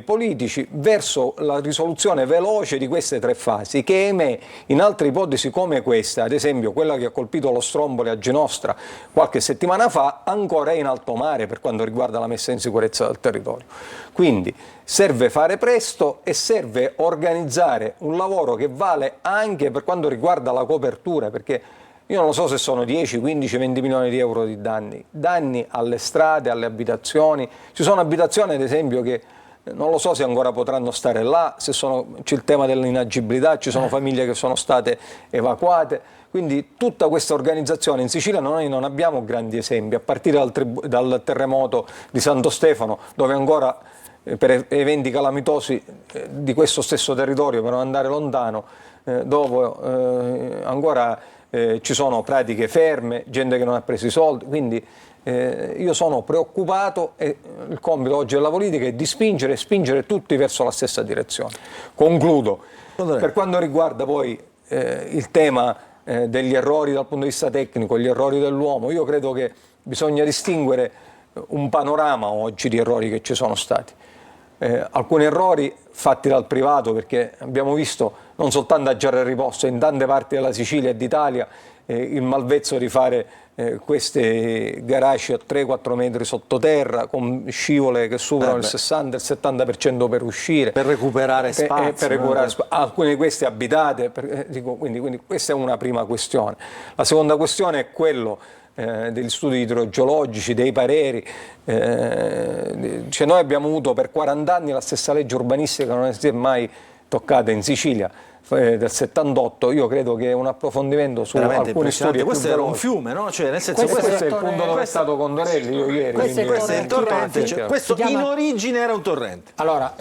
politici verso la risoluzione veloce di queste 3 fasi, che in altre ipotesi come questa, ad esempio quella che ha colpito lo Stromboli a Ginostra qualche settimana fa, ancora è in alto mare per quanto riguarda la messa in sicurezza del territorio. Quindi serve fare presto e serve organizzare un lavoro che vale anche per quanto riguarda la copertura, perché io non lo so se sono 10, 15, 20 milioni di euro di danni alle strade, alle abitazioni. Ci sono abitazioni, ad esempio, che non lo so se ancora potranno stare là, c'è il tema dell'inagibilità, ci sono famiglie che sono state evacuate, quindi tutta questa organizzazione in Sicilia noi non abbiamo grandi esempi, a partire dal terremoto di Santo Stefano, dove ancora per eventi calamitosi di questo stesso territorio, per non andare lontano, dove ancora ci sono pratiche ferme, gente che non ha preso i soldi, quindi io sono preoccupato e il compito oggi della politica è di spingere e spingere tutti verso la stessa direzione. Concludo. Per quanto riguarda poi il tema degli errori dal punto di vista tecnico, gli errori dell'uomo, io credo che bisogna distinguere un panorama oggi di errori che ci sono stati. Alcuni errori fatti dal privato, perché abbiamo visto non soltanto a Gerre Riposto, in tante parti della Sicilia e d'Italia il malvezzo di fare questi garage a 3-4 metri sottoterra con scivole che superano il 60 il 70% per uscire, per recuperare spazio, alcune di queste abitate, quindi questa è una prima questione. La seconda questione è quello degli studi idrogeologici, dei pareri. Cioè noi abbiamo avuto per 40 anni la stessa legge urbanistica, non si è mai toccata in Sicilia, del 78. Io credo che un approfondimento su alcuni studi. Questo era un fiume, no? Cioè, nel senso, questo è il punto dove è stato Condorelli io ieri. Questo è il torrente. Cioè, questo in origine era un torrente. Allora,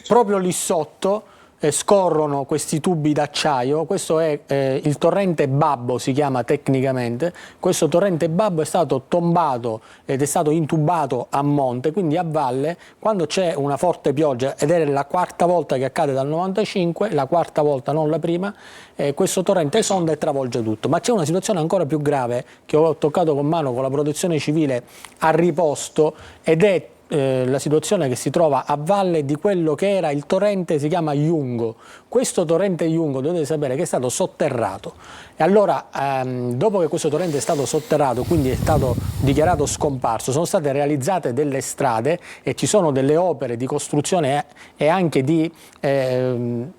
proprio lì sotto scorrono questi tubi d'acciaio. Questo è il torrente Babbo, si chiama tecnicamente. Questo torrente Babbo è stato tombato ed è stato intubato a monte, quindi a valle, quando c'è una forte pioggia, ed è la 4ª volta che accade dal 95, la 4ª volta, non la prima, questo torrente esonda e travolge tutto. Ma c'è una situazione ancora più grave che ho toccato con mano con la Protezione Civile a Riposto, ed è la situazione che si trova a valle di quello che era il torrente, si chiama Iungo. Questo torrente Iungo dovete sapere che è stato sotterrato, e allora dopo che questo torrente è stato sotterrato, quindi è stato dichiarato scomparso, sono state realizzate delle strade e ci sono delle opere di costruzione e anche di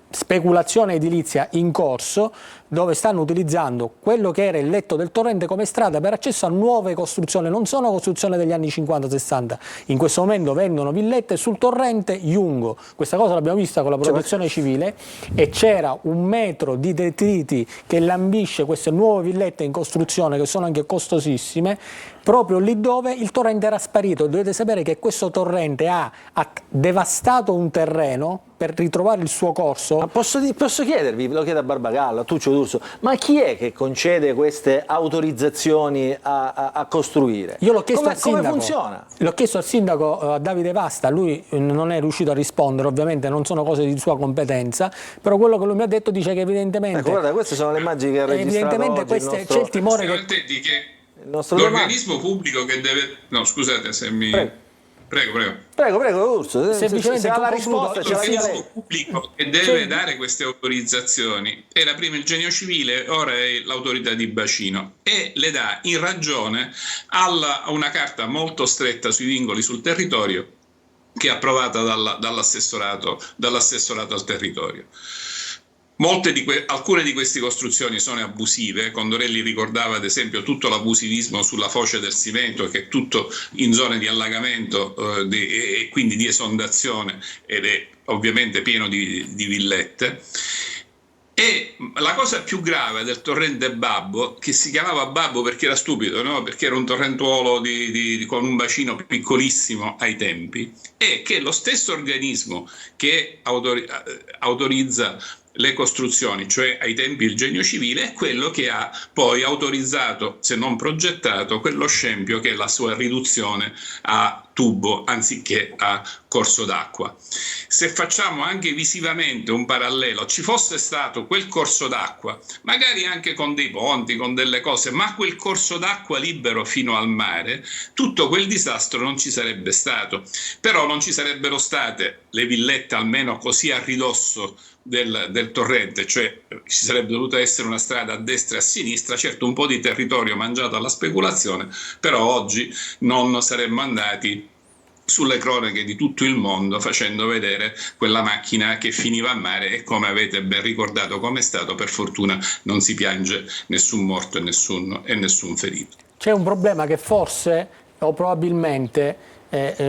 speculazione edilizia in corso, dove stanno utilizzando quello che era il letto del torrente come strada per accesso a nuove costruzioni. Non sono costruzioni degli anni 50-60, in questo momento vendono villette sul torrente Iungo. Questa cosa l'abbiamo vista con la Protezione Civile, e c'era 1 metro di detriti che lambisce queste nuove villette in costruzione, che sono anche costosissime, proprio lì dove il torrente era sparito. Dovete sapere che questo torrente ha devastato un terreno per ritrovare il suo corso. Ma posso chiedervi, ve lo chiedo a Barbagallo, a Tuccio D'Urso, ma chi è che concede queste autorizzazioni a costruire? Io l'ho chiesto al sindaco. Come funziona? L'ho chiesto al sindaco a Davide Vasta, lui non è riuscito a rispondere, ovviamente non sono cose di sua competenza, però quello che lui mi ha detto dice che evidentemente... Ecco, guarda, queste sono le immagini che ha registrato oggi c'è il timore che... L'organismo pubblico che deve... No, scusate se mi... Prego, Urso. Semplicemente se ha la risposta, ce la dia lei. Pubblico che deve dare queste autorizzazioni era prima il Genio Civile, ora è l'autorità di bacino, e le dà in ragione a una carta molto stretta sui vincoli sul territorio che è approvata dall'assessorato al territorio. Alcune di queste costruzioni sono abusive. Condorelli ricordava ad esempio tutto l'abusivismo sulla foce del Simento, che è tutto in zone di allagamento e quindi di esondazione, ed è ovviamente pieno di villette. E la cosa più grave del torrente Babbo, che si chiamava Babbo perché era stupido, no? Perché era un torrentuolo con un bacino piccolissimo ai tempi, è che lo stesso organismo che autorizza le costruzioni, cioè ai tempi il Genio Civile, è quello che ha poi autorizzato, se non progettato, quello scempio che è la sua riduzione a tubo anziché a corso d'acqua. Se facciamo anche visivamente un parallelo, ci fosse stato quel corso d'acqua, magari anche con dei ponti, con delle cose, ma quel corso d'acqua libero fino al mare, tutto quel disastro non ci sarebbe stato. Però non ci sarebbero state le villette almeno così a ridosso del torrente, cioè ci sarebbe dovuta essere una strada a destra e a sinistra, certo un po' di territorio mangiato alla speculazione, però oggi non saremmo andati sulle cronache di tutto il mondo facendo vedere quella macchina che finiva a mare, e come avete ben ricordato come è stato, per fortuna non si piange nessun morto e nessun ferito. C'è un problema che forse o probabilmente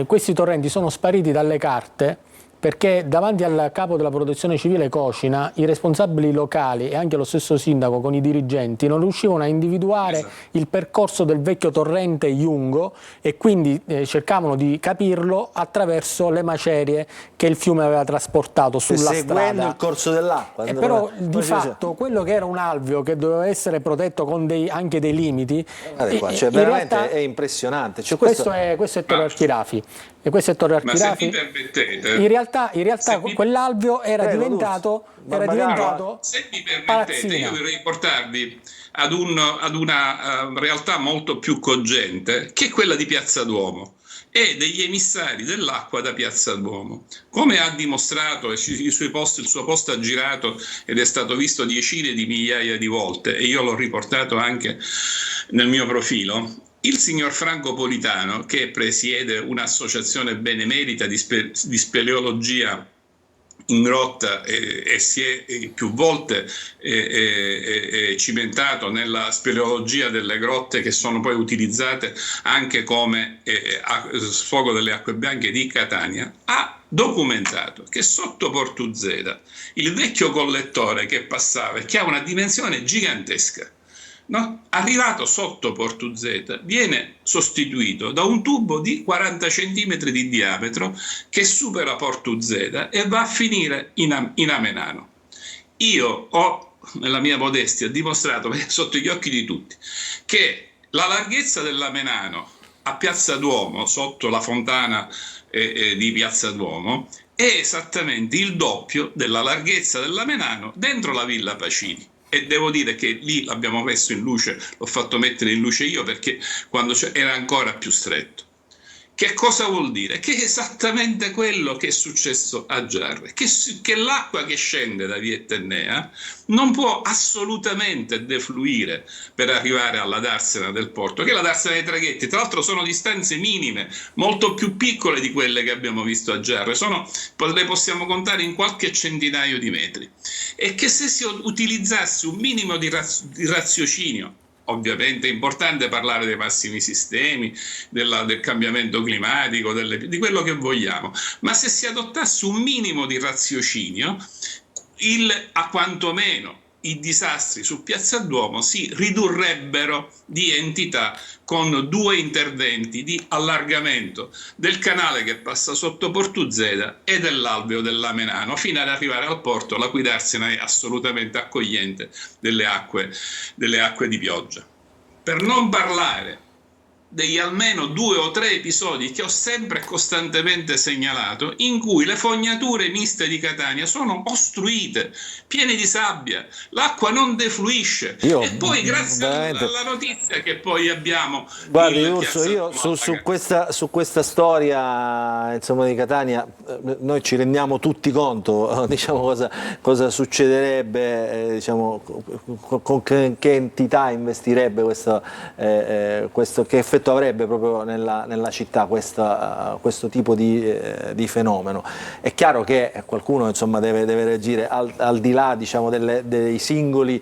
questi torrenti sono spariti dalle carte, perché davanti al capo della protezione civile Cocina i responsabili locali e anche lo stesso sindaco con i dirigenti non riuscivano a individuare il percorso del vecchio torrente Iungo, e quindi cercavano di capirlo attraverso le macerie che il fiume aveva trasportato sulla seguendo il corso dell'acqua. Però di fatto quello che era un alveo che doveva essere protetto con anche dei limiti, cioè, veramente realtà, è impressionante. Cioè, questo è Torre Archirafi. E questo è Torre Archirafi. Ma se mi permettete, in realtà quell'alveo era diventato se mi permettete, io vorrei portarvi ad una realtà molto più cogente, che è quella di Piazza Duomo e degli emissari dell'acqua da Piazza Duomo. Come ha dimostrato, il suo post ha girato ed è stato visto decine di migliaia di volte, e io l'ho riportato anche nel mio profilo, il signor Franco Politano, che presiede un'associazione benemerita di speleologia in grotta e si è più volte cimentato nella speleologia delle grotte, che sono poi utilizzate anche come sfogo delle acque bianche di Catania, ha documentato che sotto Portuzeda il vecchio collettore che passava e che ha una dimensione gigantesca, no? Arrivato sotto Portuzeda, viene sostituito da un tubo di 40 cm di diametro che supera Portuzeda e va a finire in Amenano. Io ho, nella mia modestia, dimostrato sotto gli occhi di tutti che la larghezza dell'Amenano a Piazza Duomo, sotto la fontana di Piazza Duomo, è esattamente il doppio della larghezza dell'Amenano dentro la Villa Pacini. E devo dire che lì l'abbiamo messo in luce, l'ho fatto mettere in luce io, perché quando era ancora più stretto. Che cosa vuol dire? Che è esattamente quello che è successo a Giarre, che l'acqua che scende da Via Etnea non può assolutamente defluire per arrivare alla darsena del porto, che è la darsena dei traghetti. Tra l'altro sono distanze minime, molto più piccole di quelle che abbiamo visto a Giarre, le possiamo contare in qualche centinaio di metri. E che se si utilizzasse un minimo di raziocinio, ovviamente è importante parlare dei massimi sistemi, del cambiamento climatico, di quello che vogliamo, ma se si adottasse un minimo di raziocinio, a quantomeno i disastri su Piazza Duomo si ridurrebbero di entità con 2 interventi di allargamento del canale che passa sotto Portuzeda e dell'alveo del Lamenano, fino ad arrivare al porto, la cui darsena è assolutamente accogliente delle acque di pioggia. Per non parlare degli almeno 2 o 3 episodi che ho sempre e costantemente segnalato, in cui le fognature miste di Catania sono ostruite, piene di sabbia, l'acqua non defluisce, e poi grazie alla notizia che poi abbiamo... Guardi Urso, io su questa storia, insomma, di Catania, noi ci rendiamo tutti conto, diciamo, cosa succederebbe, diciamo, con che entità investirebbe questo, che effetto avrebbe proprio nella città questo tipo di fenomeno. È chiaro che qualcuno, insomma, deve reagire al di là, diciamo, dei singoli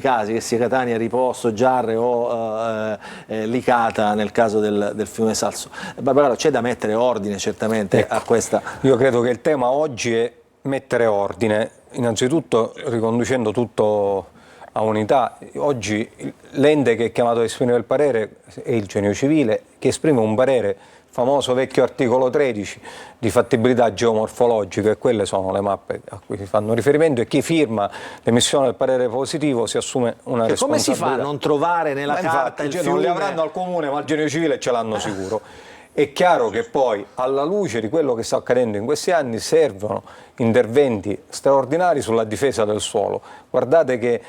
casi, che sia Catania, Riposto, Giarre o Licata nel caso del fiume Salso. Barbara, c'è da mettere ordine certamente a questa. Io credo che il tema oggi è mettere ordine, innanzitutto riconducendo tutto a unità. Oggi l'ente che è chiamato a esprimere il parere è il Genio Civile, che esprime un parere, famoso vecchio articolo 13 di fattibilità geomorfologica, e quelle sono le mappe a cui si fanno riferimento, e chi firma l'emissione del parere positivo si assume una responsabilità. Come si fa a non trovare nella carta il fiume? Non le avranno al comune, ma al Genio Civile ce l'hanno sicuro. È chiaro che poi, alla luce di quello che sta accadendo in questi anni, servono interventi straordinari sulla difesa del suolo. Guardate che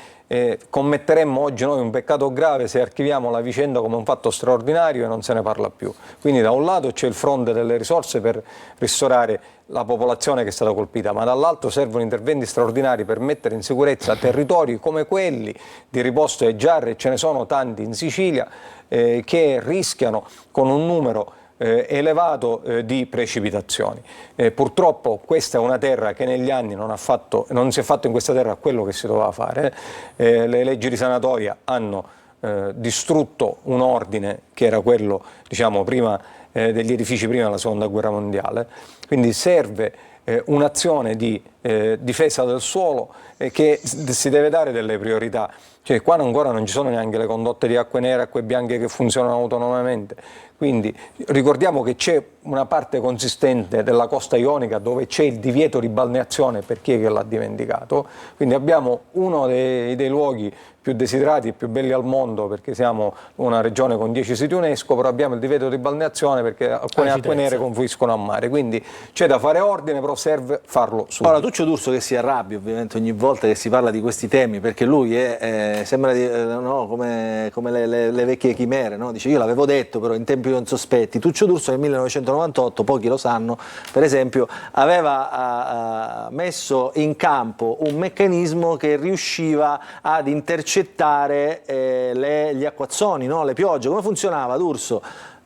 commetteremmo oggi noi un peccato grave se archiviamo la vicenda come un fatto straordinario e non se ne parla più. Quindi da un lato c'è il fronte delle risorse per ristorare la popolazione che è stata colpita, ma dall'altro servono interventi straordinari per mettere in sicurezza territori come quelli di Riposto e Giarre, ce ne sono tanti in Sicilia, che rischiano con un numero elevato di precipitazioni. Purtroppo questa è una terra che negli anni non si è fatto in questa terra quello che si doveva fare. Le leggi di sanatoria hanno distrutto un ordine che era quello, diciamo, prima degli edifici prima della seconda guerra mondiale, quindi serve un'azione di difesa del suolo che si deve dare delle priorità. Cioè, qua ancora non ci sono neanche le condotte di acque nere, acque bianche che funzionano autonomamente, quindi ricordiamo che c'è una parte consistente della costa ionica dove c'è il divieto di balneazione per chi è che l'ha dimenticato, quindi abbiamo uno dei luoghi più desiderati e più belli al mondo, perché siamo una regione con 10 siti UNESCO, però abbiamo il divieto di balneazione perché alcune acque nere confluiscono a mare, quindi c'è da fare ordine, però serve farlo subito. Ora, Tuccio D'Urso, che si arrabbia ovviamente ogni volta che si parla di questi temi, perché lui sembra no, come le vecchie chimere, no? Dice: io l'avevo detto però in tempi non sospetti. Tuccio D'Urso nel 1998, pochi lo sanno, per esempio, aveva messo in campo un meccanismo che riusciva ad intercettare gli acquazzoni, no? Le piogge. Come funzionava, D'Urso?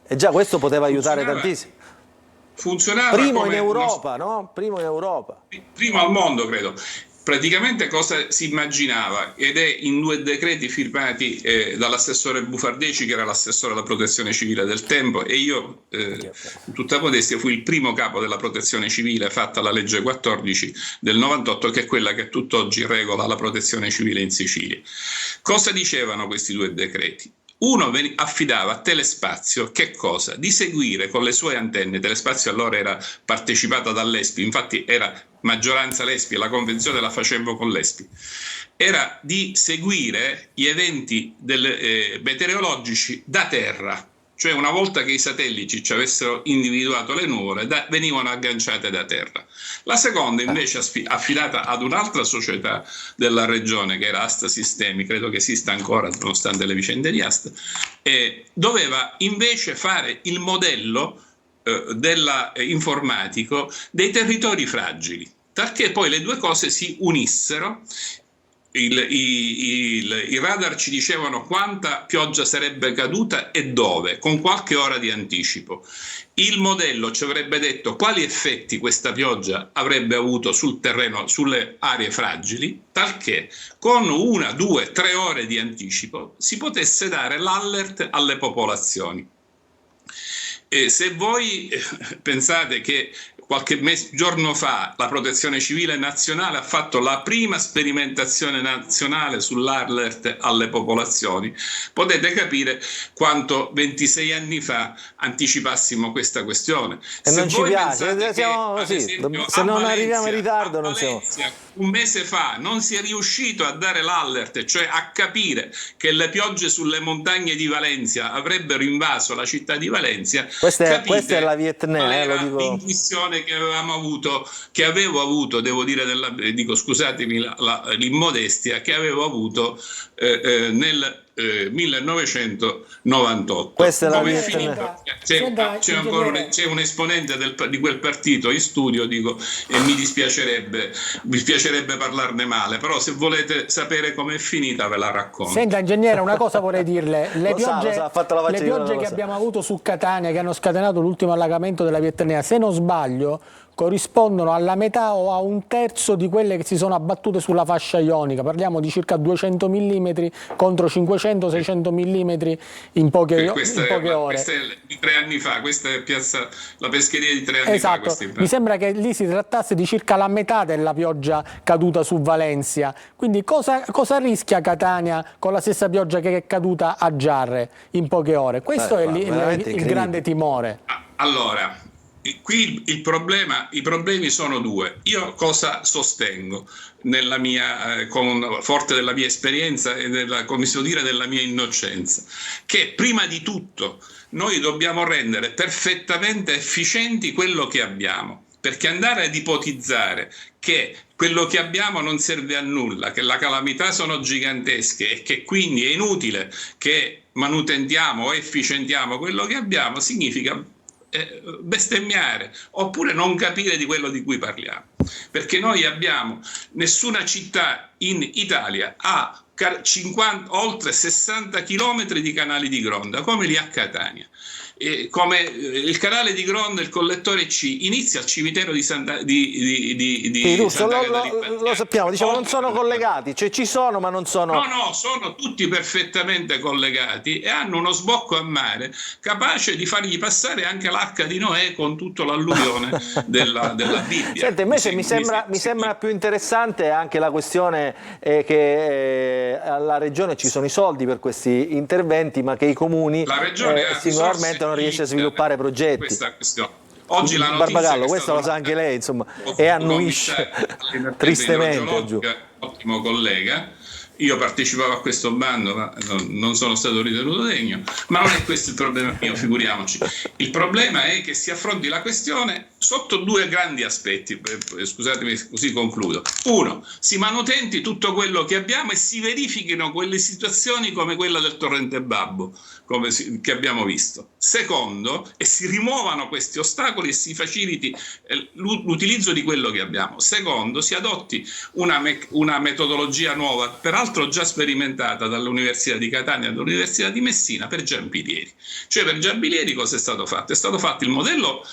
E già questo poteva aiutare tantissimo. Funzionava primo in Europa, no? Primo in Europa. Primo al mondo, credo. Praticamente cosa si immaginava, ed è in 2 decreti firmati dall'assessore Bufardeci, che era l'assessore alla protezione civile del tempo, e io, in tutta modestia, fui il primo capo della protezione civile fatta la legge 14 del 98, che è quella che tutt'oggi regola la protezione civile in Sicilia. Cosa dicevano questi 2 decreti? Uno affidava a Telespazio che cosa? Di seguire con le sue antenne. Telespazio allora era partecipata dall'ESPI, infatti era maggioranza l'ESPI, la convenzione la facevo con l'ESPI. Era di seguire gli eventi meteorologici da terra, cioè una volta che i satelliti ci avessero individuato le nuvole, venivano agganciate da terra. La seconda invece, affidata ad un'altra società della regione, che era Asta Sistemi, credo che esista ancora nonostante le vicende di Asta, doveva invece fare il modello informatico dei territori fragili, perché poi le 2 cose si unissero. I radar ci dicevano quanta pioggia sarebbe caduta e dove, con qualche ora di anticipo. Il modello ci avrebbe detto quali effetti questa pioggia avrebbe avuto sul terreno, sulle aree fragili, talché con 1, 2, 3 ore di anticipo si potesse dare l'alert alle popolazioni. E se voi pensate che giorno fa la Protezione Civile Nazionale ha fatto la prima sperimentazione nazionale sull'alert alle popolazioni. Potete capire quanto 26 anni fa anticipassimo questa questione. E non ci piace, se non arriviamo in ritardo non siamo... Un mese fa non si è riuscito a dare l'alert, cioè a capire che le piogge sulle montagne di Valencia avrebbero invaso la città di Valencia. Questa è la Vietnam, lo dico. L'intuizione che avevo avuto, devo dire, scusatemi l'immodestia, che avevo avuto nel 1998. Questa è la c'è un esponente di quel partito in studio, dico, e mi piacerebbe parlarne male, però se volete sapere com'è finita ve la racconto. Senta ingegnere, una cosa vorrei dirle: le piogge che abbiamo avuto su Catania, che hanno scatenato l'ultimo allagamento della Via Etnea, se non sbaglio corrispondono alla metà o a un terzo di quelle che si sono abbattute sulla fascia ionica. Parliamo di circa 200 mm contro 500-600 mm in poche ore. Questa è di 3 anni fa, questa è la pescheria di 3 anni fa. Mi sembra che lì si trattasse di circa la metà della pioggia caduta su Valencia. Quindi cosa rischia Catania con la stessa pioggia che è caduta a Giarre in poche ore? Questo è il grande timore. Allora, qui i problemi sono due. Io cosa sostengo forte della mia esperienza e della mia innocenza? Che prima di tutto noi dobbiamo rendere perfettamente efficienti quello che abbiamo, perché andare ad ipotizzare che quello che abbiamo non serve a nulla, che le calamità sono gigantesche e che quindi è inutile che manutentiamo o efficientiamo quello che abbiamo, significa bestemmiare oppure non capire di quello di cui parliamo, perché noi abbiamo, nessuna città in Italia ha oltre 60 chilometri di canali di gronda come li ha Catania. Come il canale di Gronda, il collettore C, inizia al cimitero di Sant'Agata di lo sappiamo, diciamo, non sono collegati, cioè ci sono ma non sono... No, sono tutti perfettamente collegati e hanno uno sbocco a mare capace di fargli passare anche l'arca di Noè con tutto l'alluvione della Bibbia. Senta, invece mi sembra più interessante anche la questione che alla Regione ci sono i soldi per questi interventi, ma che i comuni singolarmente non riesce a sviluppare progetti. Questa questione. Oggi la Barbagallo, questo lo sa anche lei, insomma, e annuisce tristemente. Ottimo collega. Io partecipavo a questo bando, ma non sono stato ritenuto degno, ma non è questo il problema mio, figuriamoci. Il problema è che si affronti la questione sotto due grandi aspetti, scusatemi, così concludo. Uno, si manutenti tutto quello che abbiamo e si verifichino quelle situazioni come quella del torrente Babbo, che abbiamo visto. Secondo, e si rimuovano questi ostacoli e si faciliti l'utilizzo di quello che abbiamo. Secondo, si adotti una metodologia nuova, peraltro già sperimentata dall'Università di Catania e dall'Università di Messina per Giampilieri. Cioè, per Giampilieri cosa è stato fatto? È stato fatto il modello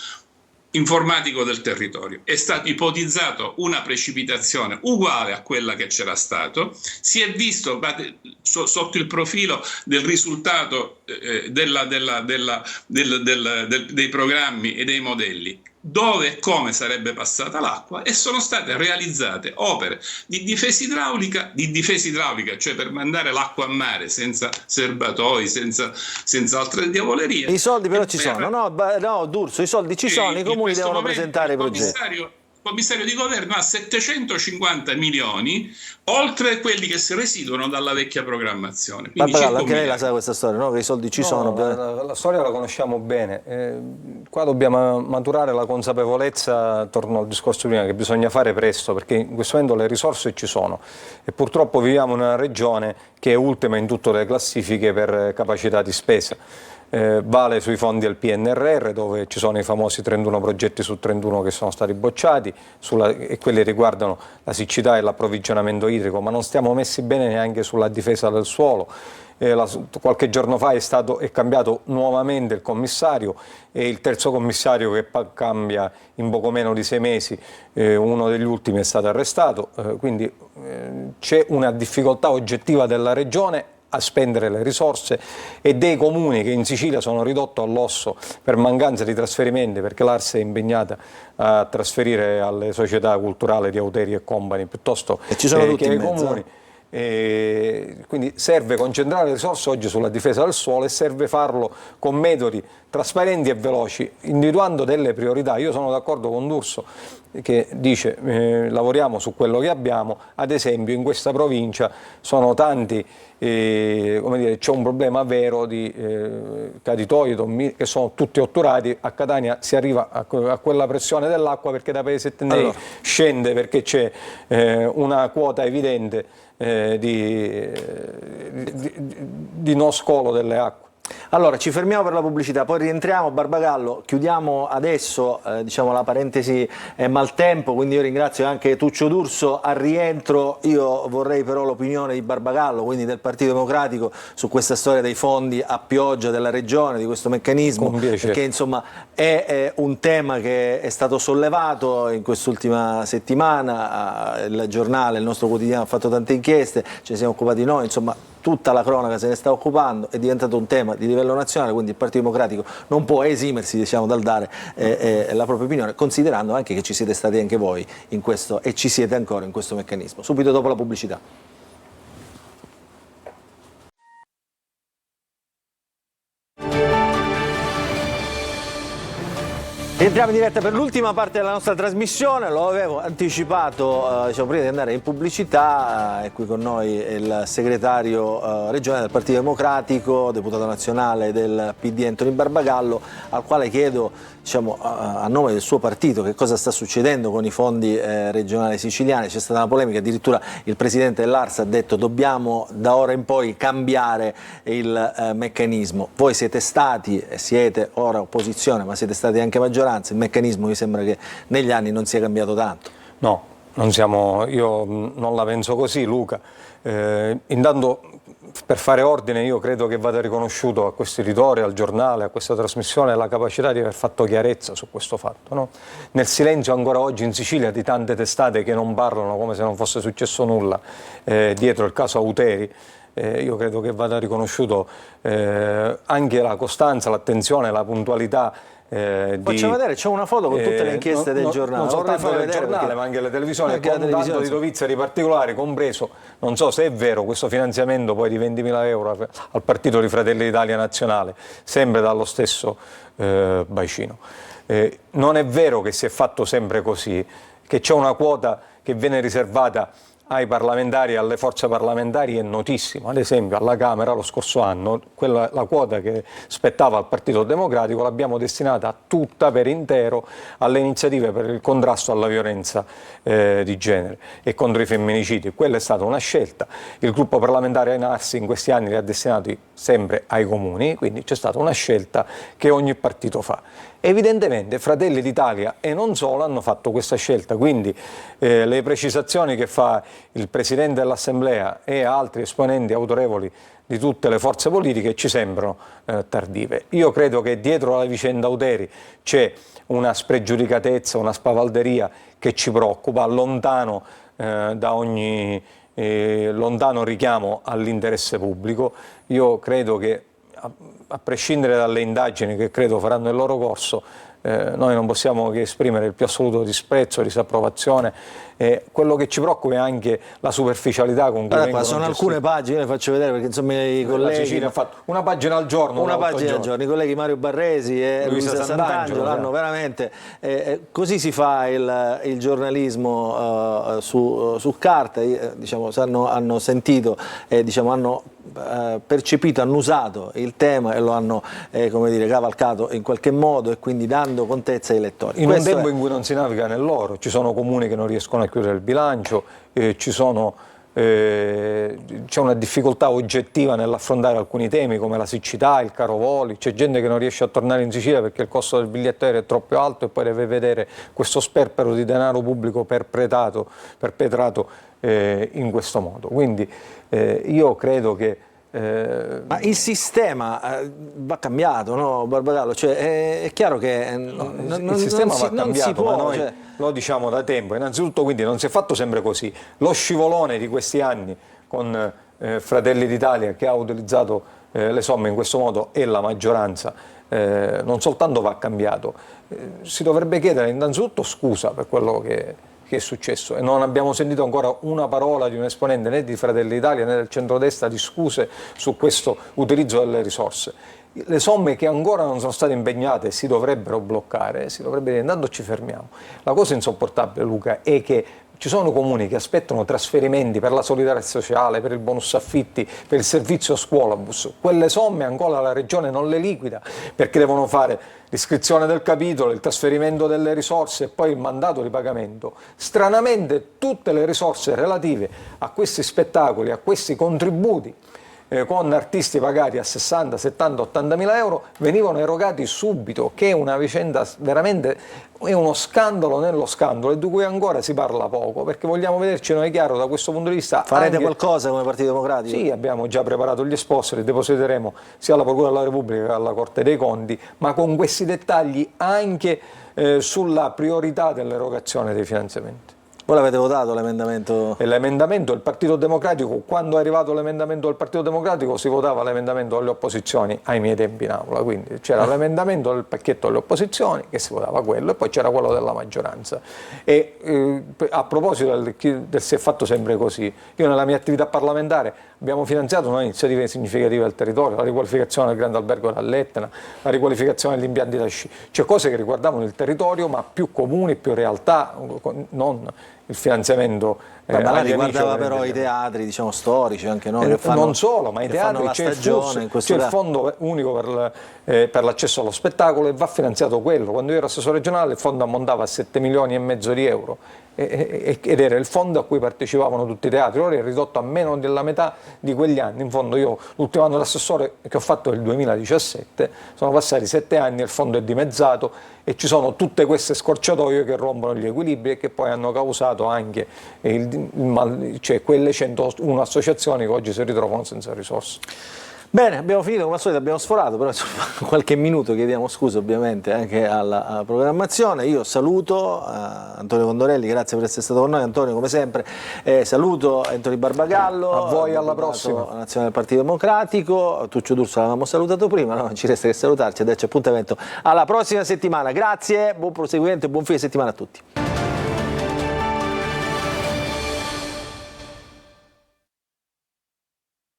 informatico del territorio, è stato ipotizzato una precipitazione uguale a quella che c'era stato, si è visto sotto il profilo del risultato dei programmi e dei modelli dove e come sarebbe passata l'acqua, e sono state realizzate opere di difesa idraulica, cioè per mandare l'acqua a mare senza serbatoi, senza altre diavolerie. I soldi però ci sono, no D'Urso, i soldi ci sono, i comuni devono presentare i progetti. Il commissario di governo ha 750 milioni, oltre quelli che si residuano dalla vecchia programmazione. Barbagallo, anche lei la sa questa storia, no? Che i soldi ci sono. La storia la conosciamo bene. Qua dobbiamo maturare la consapevolezza, torno al discorso prima, che bisogna fare presto, perché in questo momento le risorse ci sono e purtroppo viviamo in una regione che è ultima in tutte le classifiche per capacità di spesa. Vale sui fondi del PNRR, dove ci sono i famosi 31 progetti su 31 che sono stati bocciati e quelli riguardano la siccità e l'approvvigionamento idrico, ma non stiamo messi bene neanche sulla difesa del suolo. Qualche giorno fa è cambiato nuovamente il commissario, e il terzo commissario che cambia in poco meno di 6 mesi, uno degli ultimi è stato arrestato, quindi c'è una difficoltà oggettiva della regione a spendere le risorse e dei comuni che in Sicilia sono ridotti all'osso per mancanza di trasferimenti, perché l'ARS è impegnata a trasferire alle società culturali di Auteri e Company piuttosto ci sono tutti che ai in mezzo. comuni. Quindi serve concentrare le risorse oggi sulla difesa del suolo e serve farlo con metodi trasparenti e veloci, individuando delle priorità. Io sono d'accordo con D'Urso che dice lavoriamo su quello che abbiamo. Ad esempio in questa provincia sono tanti, come dire, c'è un problema vero di caditoie che sono tutti otturati. A Catania si arriva a quella pressione dell'acqua perché da Paese Tendei scende, perché c'è una quota evidente di non scolo delle acque. Allora, ci fermiamo per la pubblicità, poi rientriamo. Barbagallo, chiudiamo adesso diciamo la parentesi maltempo, quindi io ringrazio anche Tuccio D'Urso. Al rientro io vorrei però l'opinione di Barbagallo, quindi del Partito Democratico, su questa storia dei fondi a pioggia della Regione, di questo meccanismo, perché insomma è un tema che è stato sollevato in quest'ultima settimana. Il giornale, il nostro quotidiano, ha fatto tante inchieste, ce ne siamo occupati noi, insomma tutta la cronaca se ne sta occupando, è diventato un tema di livello nazionale, quindi il Partito Democratico non può esimersi, diciamo, dal dare la propria opinione, considerando anche che ci siete stati anche voi in questo e ci siete ancora in questo meccanismo. Subito dopo la pubblicità. Entriamo in diretta per l'ultima parte della nostra trasmissione, lo avevo anticipato diciamo, prima di andare in pubblicità. È qui con noi il segretario regionale del Partito Democratico, deputato nazionale del PD Anthony Barbagallo, al quale chiedo, diciamo, a nome del suo partito che cosa sta succedendo con i fondi regionali siciliani. C'è stata una polemica, addirittura il presidente dell'ARS ha detto dobbiamo da ora in poi cambiare il meccanismo. Voi siete stati, siete ora opposizione, ma siete stati anche maggioranza. Il meccanismo mi sembra che negli anni non sia cambiato tanto. No, io non la penso così, Luca. Intanto, per fare ordine, io credo che vada riconosciuto a questo editore, al giornale, a questa trasmissione, la capacità di aver fatto chiarezza su questo fatto, no? Nel silenzio ancora oggi in Sicilia di tante testate che non parlano come se non fosse successo nulla dietro il caso Auteri. Io credo che vada riconosciuto anche la costanza, l'attenzione, la puntualità. Facciamo vedere, c'è una foto con tutte le inchieste del giornale. Non soltanto del giornale, ma anche le televisioni, con tanto di dovizie di particolari, compreso, non so se è vero, questo finanziamento poi di 20.000 euro al partito di Fratelli d'Italia Nazionale, sempre dallo stesso bacino. Non è vero che si è fatto sempre così, che c'è una quota che viene riservata ai parlamentari e alle forze parlamentari è notissimo. Ad esempio alla Camera lo scorso anno la quota che spettava al Partito Democratico l'abbiamo destinata tutta per intero alle iniziative per il contrasto alla violenza di genere e contro i femminicidi. Quella è stata una scelta. Il gruppo parlamentare NARS in questi anni li ha destinati sempre ai comuni, quindi c'è stata una scelta che ogni partito fa. Evidentemente Fratelli d'Italia e non solo hanno fatto questa scelta, quindi le precisazioni che fa il Presidente dell'Assemblea e altri esponenti autorevoli di tutte le forze politiche ci sembrano tardive. Io credo che dietro la vicenda Auteri c'è una spregiudicatezza, una spavalderia che ci preoccupa, lontano da ogni lontano richiamo all'interesse pubblico. Io credo che a prescindere dalle indagini che credo faranno il loro corso, noi non possiamo che esprimere il più assoluto disprezzo, disapprovazione. Quello che ci preoccupa è anche la superficialità con cui vengono sono gestiti. alcune pagine, le faccio vedere perché insomma i colleghi... La Sicilia ha fatto una pagina al giorno. Una pagina al giorno, i colleghi Mario Barresi e Luisa Sant'Angelo l'hanno veramente... così si fa il giornalismo su carta, diciamo, hanno sentito, diciamo, hanno percepito, hanno usato il tema e lo hanno come dire, cavalcato in qualche modo e quindi dando contezza ai lettori. In un tempo in cui non si naviga nell'oro, ci sono comuni che non riescono a chiudere il bilancio, c'è una difficoltà oggettiva nell'affrontare alcuni temi come la siccità, il caro voli, c'è gente che non riesce a tornare in Sicilia perché il costo del biglietto aereo è troppo alto e poi deve vedere questo sperpero di denaro pubblico perpetrato in questo modo. Quindi io credo che ma il sistema va cambiato, no, Barbagallo? Cioè, è chiaro che il sistema va cambiato, può, ma noi lo diciamo da tempo. Innanzitutto, quindi non si è fatto sempre così. Lo scivolone di questi anni con Fratelli d'Italia, che ha utilizzato le somme in questo modo, e la maggioranza, non soltanto va cambiato, si dovrebbe chiedere innanzitutto scusa per quello che è successo, e non abbiamo sentito ancora una parola di un esponente né di Fratelli d'Italia né del centrodestra di scuse su questo utilizzo delle risorse. Le somme che ancora non sono state impegnate si dovrebbero bloccare, si dovrebbe dire intanto ci fermiamo. La cosa insopportabile, Luca, è che ci sono comuni che aspettano trasferimenti per la solidarietà sociale, per il bonus affitti, per il servizio scuolabus. Quelle somme ancora la Regione non le liquida, perché devono fare l'iscrizione del capitolo, il trasferimento delle risorse e poi il mandato di pagamento. Stranamente tutte le risorse relative a questi spettacoli, a questi contributi, con artisti pagati a 60, 70, 80 mila euro, venivano erogati subito, che è una vicenda veramente, è uno scandalo nello scandalo, e di cui ancora si parla poco, perché vogliamo vederci noi chiaro da questo punto di vista. Farete qualcosa come Partito Democratico? Sì, abbiamo già preparato gli esposti, li depositeremo sia alla Procura della Repubblica che alla Corte dei Conti, ma con questi dettagli anche sulla priorità dell'erogazione dei finanziamenti. Voi l'avete votato l'emendamento? L'emendamento del Partito Democratico, quando è arrivato l'emendamento del Partito Democratico si votava l'emendamento delle opposizioni ai miei tempi in aula, quindi c'era l'emendamento del pacchetto delle opposizioni che si votava quello, e poi c'era quello della maggioranza. E a proposito del si è fatto sempre così, io nella mia attività parlamentare abbiamo finanziato una iniziativa significativa del territorio, la riqualificazione del Grande Albergo dell'Etna, la riqualificazione degli impianti da sci, cioè cose che riguardavano il territorio, ma più comuni, più realtà, non il finanziamento. Ma riguardava però i teatri, diciamo, storici, anche noi, che fanno, non solo, ma i teatri, c'è il fondo unico per l'accesso allo spettacolo, e va finanziato quello. Quando io ero assessore regionale il fondo ammontava a 7 milioni e mezzo di euro, ed era il fondo a cui partecipavano tutti i teatri. Ora è ridotto a meno della metà di quegli anni. In fondo io l'ultimo anno d'assessore che ho fatto è il 2017, sono passati 7 anni e il fondo è dimezzato, e ci sono tutte queste scorciatoie che rompono gli equilibri e che poi hanno causato anche cioè quelle 101 associazioni che oggi si ritrovano senza risorse. Bene, abbiamo finito, come al solito abbiamo sforato, però insomma, qualche minuto chiediamo scusa ovviamente anche alla programmazione. Io saluto Antonio Condorelli, grazie per essere stato con noi Antonio come sempre, saluto Antonio Barbagallo, a voi, alla prossima. Nazionale del Partito Democratico, Tuccio D'Urso l'avevamo salutato prima, no? Ci resta che salutarci e darci appuntamento alla prossima settimana. Grazie, buon proseguimento e buon fine settimana a tutti.